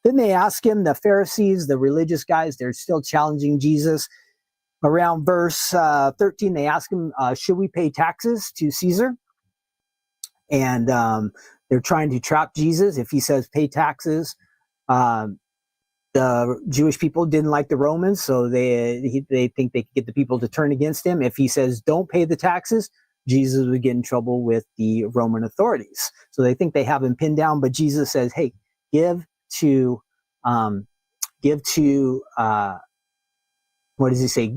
Then they ask him, the Pharisees, the religious guys, they're still challenging Jesus. Around verse 13, they ask him, should we pay taxes to Caesar? And they're trying to trap Jesus. If he says pay taxes, the Jewish people didn't like the Romans, so they think they could get the people to turn against him. If he says don't pay the taxes, Jesus would get in trouble with the Roman authorities. So they think they have him pinned down, but Jesus says, hey, give to what does he say?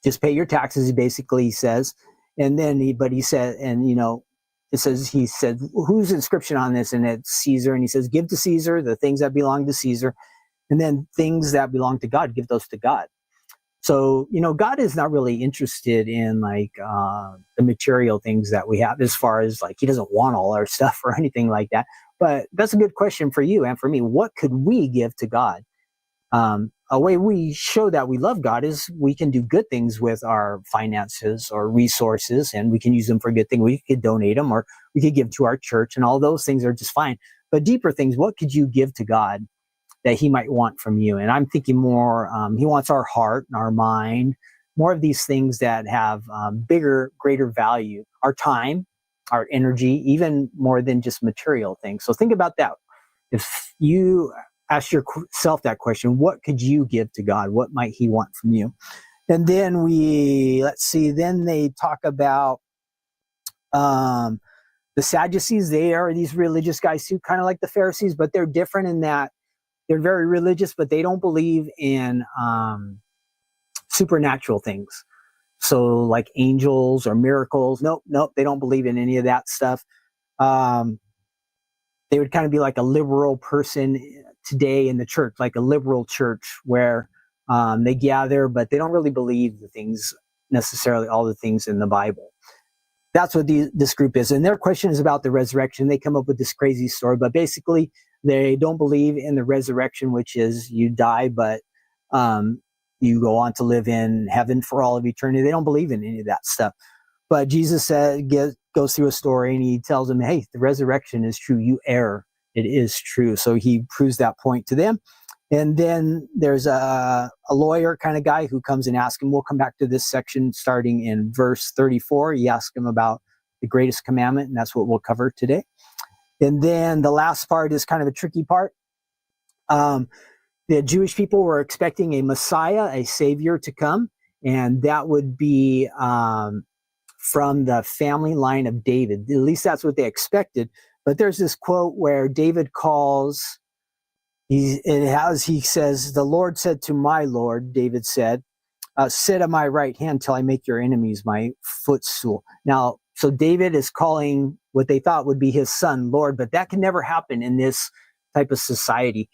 Just pay your taxes, he basically says. And then he said, and it says, he said, whose inscription on this? And it's Caesar. And he says, give to Caesar the things that belong to Caesar. And then things that belong to God, give those to God. So, God is not really interested in the material things that we have, as far as he doesn't want all our stuff or anything like that. But that's a good question for you and for me. What could we give to God? A way we show that we love God is we can do good things with our finances or resources, and we can use them for good things. We could donate them, or we could give to our church, and all those things are just fine. But deeper things, what could you give to God that he might want from you? And I'm thinking more, he wants our heart and our mind, more of these things that have bigger, greater value, our time, our energy, even more than just material things. So think about that. If you ask yourself that question, what could you give to God? What might he want from you? And then then they talk about the Sadducees. They are these religious guys too, kind of like the Pharisees, but they're different in that they're very religious, but they don't believe in supernatural things. So like angels or miracles. Nope, they don't believe in any of that stuff. They would kind of be like a liberal person today in the church, like a liberal church where they gather, but they don't really believe the things necessarily, all the things in the Bible. That's what this group is. And their question is about the resurrection. They come up with this crazy story, but basically they don't believe in the resurrection, which is you die, but you go on to live in heaven for all of eternity. They don't believe in any of that stuff. But Jesus goes through a story and he tells them, hey, the resurrection is true. You err. It is true. So he proves that point to them. And then there's a lawyer kind of guy who comes and asks him, we'll come back to this section starting in verse 34. He asks him about the greatest commandment, and that's what we'll cover today. And then the last part is kind of a tricky part. The Jewish people were expecting a Messiah, a Savior to come, and that would be from the family line of David. At least that's what they expected. But there's this quote where David calls, he says, the Lord said to my Lord, David said, sit at my right hand till I make your enemies my footstool. Now, so David is calling what they thought would be his son Lord, but that can never happen in this type of society.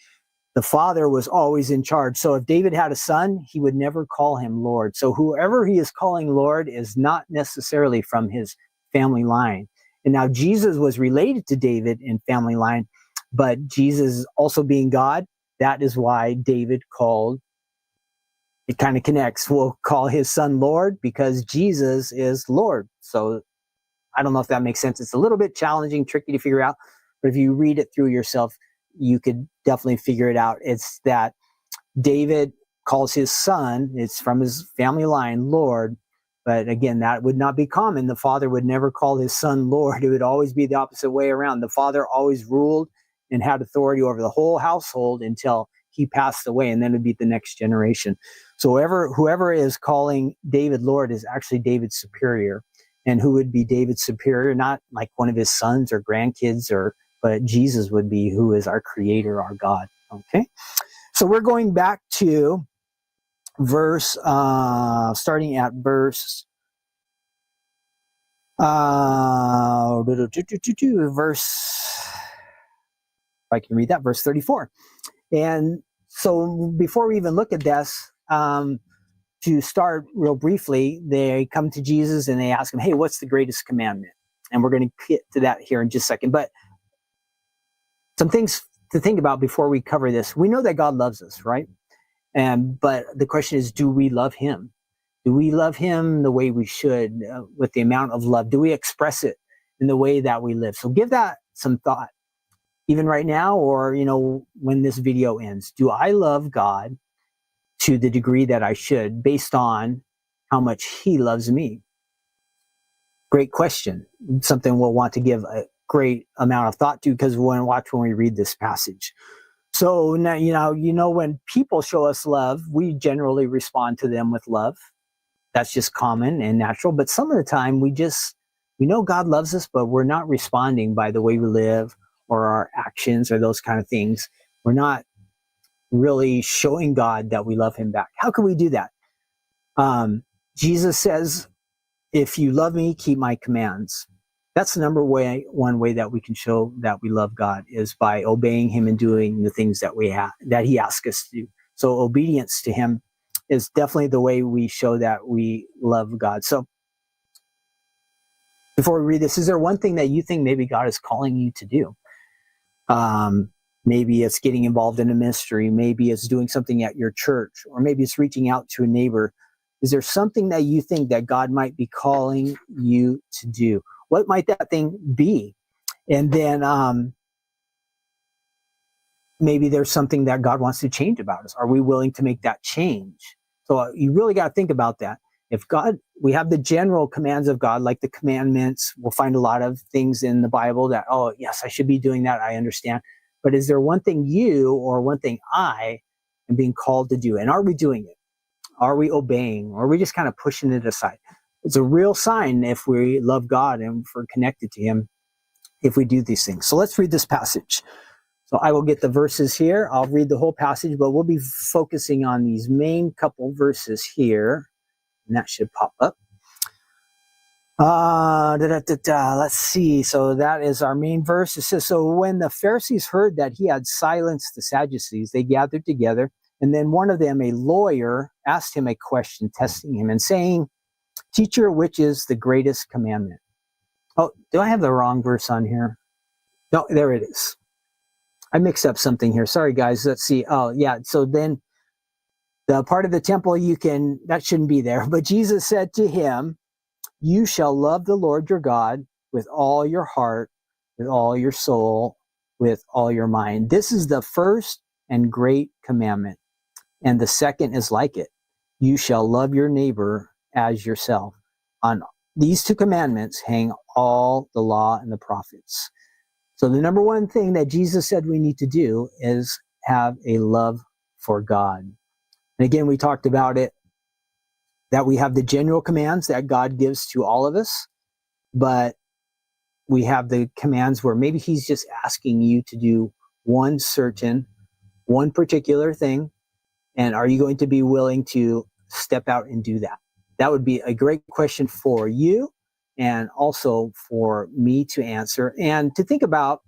The father was always in charge. So if David had a son, he would never call him Lord. So whoever he is calling Lord is not necessarily from his family line. And now Jesus was related to David in family line, but Jesus also being God, that is why David called, it kind of connects. We'll call his son Lord because Jesus is Lord. So I don't know if that makes sense. It's a little bit challenging, tricky to figure out, but if you read it through yourself, you could definitely figure it out. It's that David calls his son, it's from his family line, Lord. But again, that would not be common. The father would never call his son Lord. It would always be the opposite way around. The father always ruled and had authority over the whole household until he passed away, and then it would be the next generation. So whoever is calling David Lord is actually David's superior. And who would be David's superior? Not like one of his sons or grandkids, but Jesus would be, who is our creator, our God. Okay. So we're going back to starting at verse, if I can read that, verse 34. And so before we even look at this, to start real briefly, they come to Jesus and they ask him, hey, what's the greatest commandment? And we're going to get to that here in just a second. But some things to think about before we cover this. We know that God loves us, right? But the question is, do we love him? Do we love him the way we should, with the amount of love? Do we express it in the way that we live? So give that some thought, even right now, or, when this video ends. Do I love God to the degree that I should, based on how much he loves me? Great question. Something we'll want to give a great amount of thought to, because we'll watch when we read this passage. So now, when people show us love, we generally respond to them with love. That's just common and natural. But some of the time we know God loves us, but we're not responding by the way we live or our actions or those kind of things. We're not really showing God that we love him back. How can we do that? Jesus says, if you love me, keep my commands. That's the one way that we can show that we love God, is by obeying him and doing the things that that he asks us to do. So obedience to him is definitely the way we show that we love God. So before we read this, is there one thing that you think maybe God is calling you to do? Maybe it's getting involved in a ministry. Maybe it's doing something at your church, or maybe it's reaching out to a neighbor. Is there something that you think that God might be calling you to do? What might that thing be? And then maybe there's something that God wants to change about us. Are we willing to make that change? So you really got to think about that. If we have the general commands of God, like the commandments, we'll find a lot of things in the Bible that, oh, yes, I should be doing that. I understand. But is there one thing you or one thing I am being called to do? And are we doing it? Are we obeying? Or are we just kind of pushing it aside? It's a real sign if we love God and if we're connected to him, if we do these things. So let's read this passage. So I will get the verses here. I'll read the whole passage, but we'll be focusing on these main couple verses here. And that should pop up. Let's see. So that is our main verse. It says, so when the Pharisees heard that he had silenced the Sadducees, they gathered together. And then one of them, a lawyer, asked him a question, testing him and saying, teacher, which is the greatest commandment? Oh, do I have the wrong verse on here? No, there it is. I mixed up something here. Sorry, guys. Let's see. Oh, yeah. So then the part of the temple that shouldn't be there. But Jesus said to him, you shall love the Lord your God with all your heart, with all your soul, with all your mind. This is the first and great commandment. And the second is like it. You shall love your neighbor as yourself. On these two commandments hang all the law and the prophets. So the number one thing that Jesus said we need to do is have a love for God. And again, we talked about it, that we have the general commands that God gives to all of us, but we have the commands where maybe he's just asking you to do one particular thing. And are you going to be willing to step out and do that? That would be a great question for you and also for me to answer and to think about,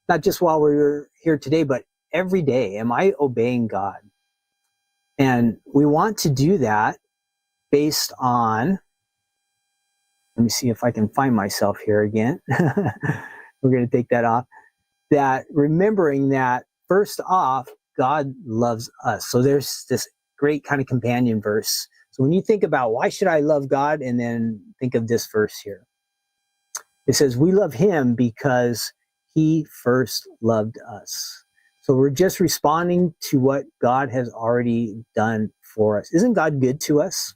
not just while we're here today, but every day. Am I obeying God? And we want to do that based on, let me see if I can find myself here again. We're going to take that off. That remembering that first off, God loves us. So there's this great kind of companion verse. So when you think about why should I love God, and then think of this verse here. It says, we love him because he first loved us. So we're just responding to what God has already done for us. Isn't God good to us?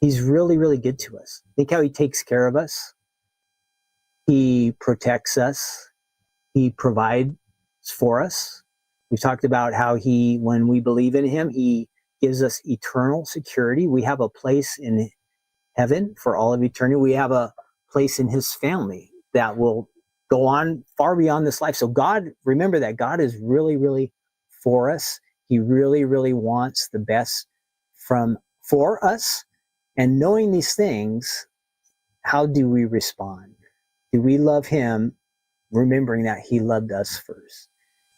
He's really, really good to us. Think how he takes care of us. He protects us. He provides for us. We've talked about how when we believe in him, he gives us eternal security. We have a place in heaven for all of eternity. We have a place in his family that will go on far beyond this life. So God, remember that God is really, really for us. He really, really wants the best for us. And knowing these things, how do we respond? Do we love him, remembering that he loved us first?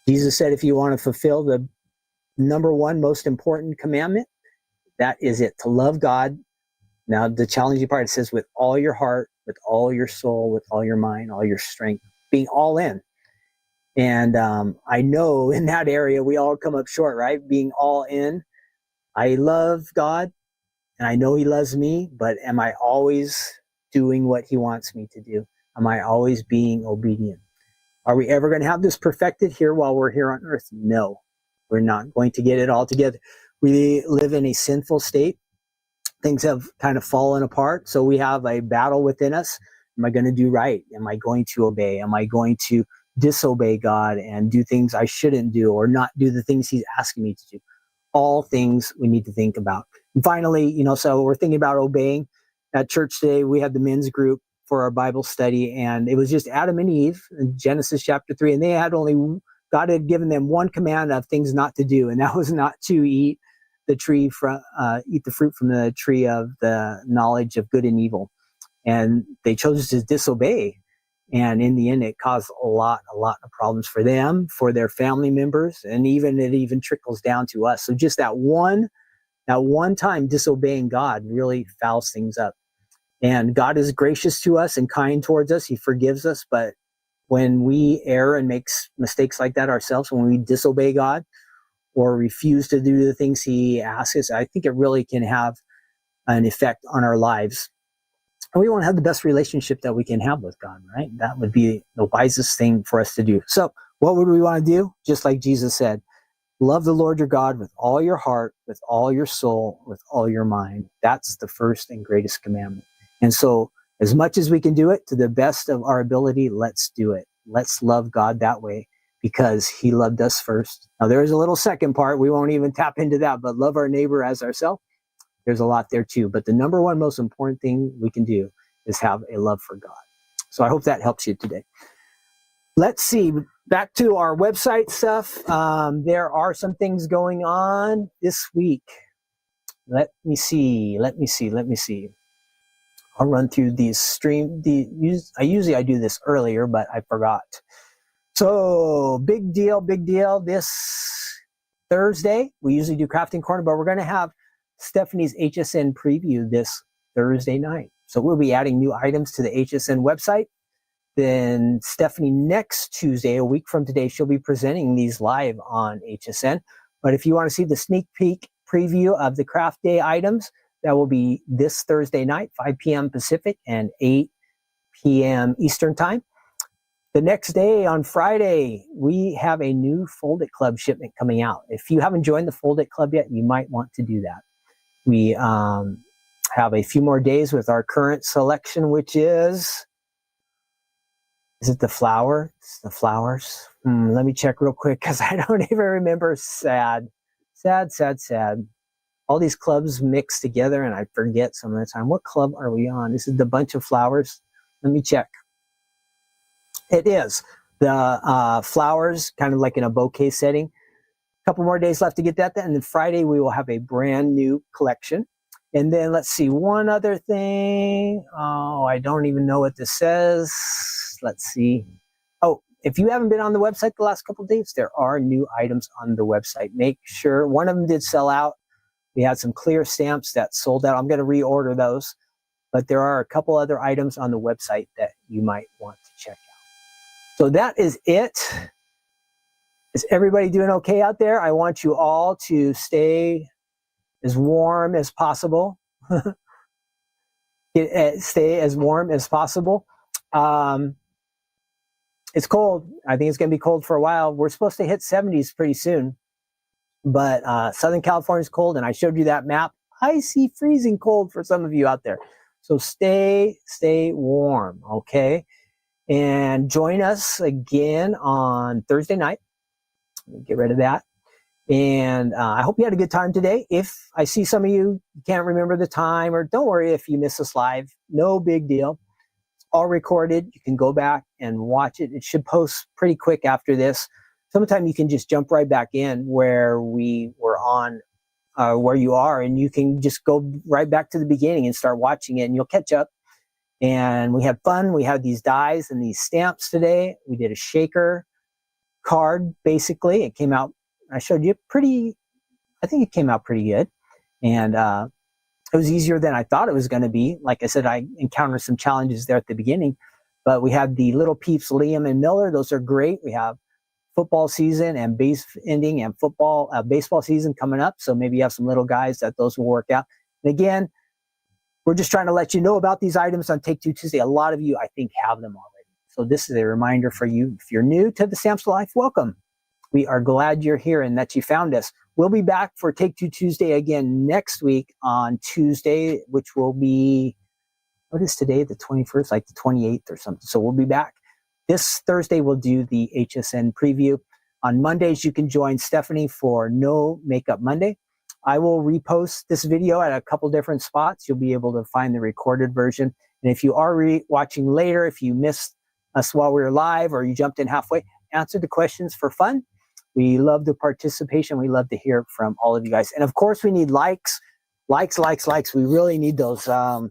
Jesus said, if you want to fulfill the number one most important commandment, that is it, to love God. Now, the challenging part, it says with all your heart, with all your soul, with all your mind, all your strength, being all in. And I know in that area, we all come up short, right? Being all in. I love God and I know he loves me, but am I always doing what he wants me to do? Am I always being obedient? Are we ever going to have this perfected here while we're here on earth? No, we're not going to get it all together. We live in a sinful state. Things have kind of fallen apart. So we have a battle within us. Am I going to do right? Am I going to obey? Am I going to disobey God and do things I shouldn't do, or not do the things he's asking me to do? All things we need to think about. And finally, so we're thinking about obeying. At church today, we had the men's group for our Bible study, and it was just Adam and Eve in Genesis chapter 3, and God had given them one command of things not to do, and that was not to eat the fruit from the tree of the knowledge of good and evil. And they chose to disobey. And in the end, it caused a lot of problems for them, for their family members, and it even trickles down to us. So just that one time disobeying God really fouls things up. And God is gracious to us and kind towards us. He forgives us. But when we err and make mistakes like that ourselves, when we disobey God or refuse to do the things he asks us, I think it really can have an effect on our lives. And we want to have the best relationship that we can have with God, right? That would be the wisest thing for us to do. So what would we want to do? Just like Jesus said, love the Lord your God with all your heart, with all your soul, with all your mind. That's the first and greatest commandment. And so as much as we can do it to the best of our ability, let's do it. Let's love God that way because he loved us first. Now there is a little second part. We won't even tap into that, but love our neighbor as ourselves. There's a lot there too. But the number one most important thing we can do is have a love for God. So I hope that helps you today. Let's see, back to our website stuff. There are some things going on this week. Let me see. I'll run through these I usually do this earlier, but I forgot. So big deal. This Thursday, we usually do Crafting Corner, but we're going to have Stephanie's HSN preview this Thursday night. So we'll be adding new items to the HSN website. Then Stephanie, next Tuesday, a week from today, she'll be presenting these live on HSN. But if you want to see the sneak peek preview of the craft day items, that will be this Thursday night, 5 p.m. Pacific and 8 p.m. Eastern Time. The next day, on Friday, we have a new Fold It Club shipment coming out. If you haven't joined the Fold It Club yet, you might want to do that. We have a few more days with our current selection, which is it the flower? It's the flowers. Let me check real quick because I don't even remember. Sad. All these clubs mixed together and I forget some of the time. What club are we on? This is the bunch of flowers. Let me check. It is the flowers, kind of like in a bouquet setting. A couple more days left to get that. And then Friday, we will have a brand new collection. And then let's see, one other thing. Oh, I don't even know what this says. Let's see. Oh, if you haven't been on the website the last couple of days, there are new items on the website. Make sure, one of them did sell out. We had some clear stamps that sold out. I'm going to reorder those. But there are a couple other items on the website that you might want to check out. So that is it. Is everybody doing okay out there? I want you all to stay as warm as possible. Stay as warm as possible. It's cold. I think it's going to be cold for a while. We're supposed to hit 70s pretty soon. But Southern California is cold, and I showed you that map. Icy, freezing cold for some of you out there. So stay warm, okay? And join us again on Thursday night. Let me get rid of that. And I hope you had a good time today. If I see some of you can't remember the time, or don't worry if you miss us live, no big deal. It's all recorded. You can go back and watch it. It should post pretty quick after this. Sometime you can just jump right back in where we were on, where you are, and you can just go right back to the beginning and start watching it, and you'll catch up. And we had fun. We had these dies and these stamps today. We did a shaker card, basically. It came out, I showed you I think it came out pretty good. And it was easier than I thought it was going to be. Like I said, I encountered some challenges there at the beginning. But we had the little Peeps, Liam and Miller. Those are great. We have football season and base ending and baseball season coming up. So maybe you have some little guys that those will work out. And again, we're just trying to let you know about these items on Take Two Tuesday. A lot of you, I think, have them already. So this is a reminder for you. If you're new to the Stamps of Life, welcome. We are glad you're here and that you found us. We'll be back for Take Two Tuesday again next week on Tuesday, which will be, what is today? The 21st, like the 28th or something. So we'll be back. This Thursday, we'll do the HSN preview. On Mondays, you can join Stephanie for No Makeup Monday. I will repost this video at a couple different spots. You'll be able to find the recorded version. And if you are watching later, if you missed us while we were live or you jumped in halfway, answer the questions for fun. We love the participation. We love to hear from all of you guys. And of course, we need likes. We really need those. For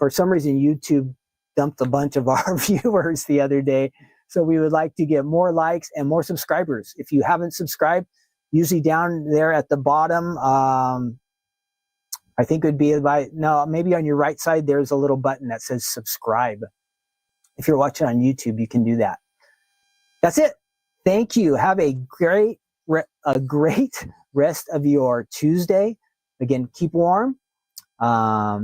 some reason, YouTube dumped a bunch of our viewers the other day. So we would like to get more likes and more subscribers. If you haven't subscribed, usually down there at the bottom, I think it would be maybe on your right side, there's a little button that says subscribe. If you're watching on YouTube, you can do that. That's it. Thank you. Have a great rest of your Tuesday. Again, keep warm. I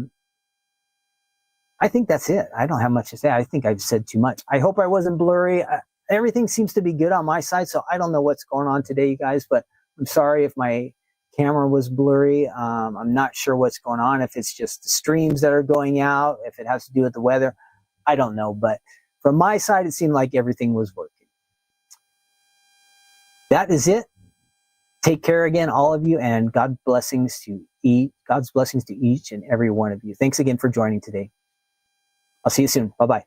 think that's it. I don't have much to say. I think I've said too much. I hope I wasn't blurry. Everything seems to be good on my side, so I don't know what's going on today, you guys, but I'm sorry if my camera was blurry. I'm not sure what's going on, if it's just the streams that are going out, if it has to do with the weather. I don't know, but from my side, it seemed like everything was working. That is it. Take care again, all of you, and God's blessings to each and every one of you. Thanks again for joining today. I'll see you soon. Bye-bye.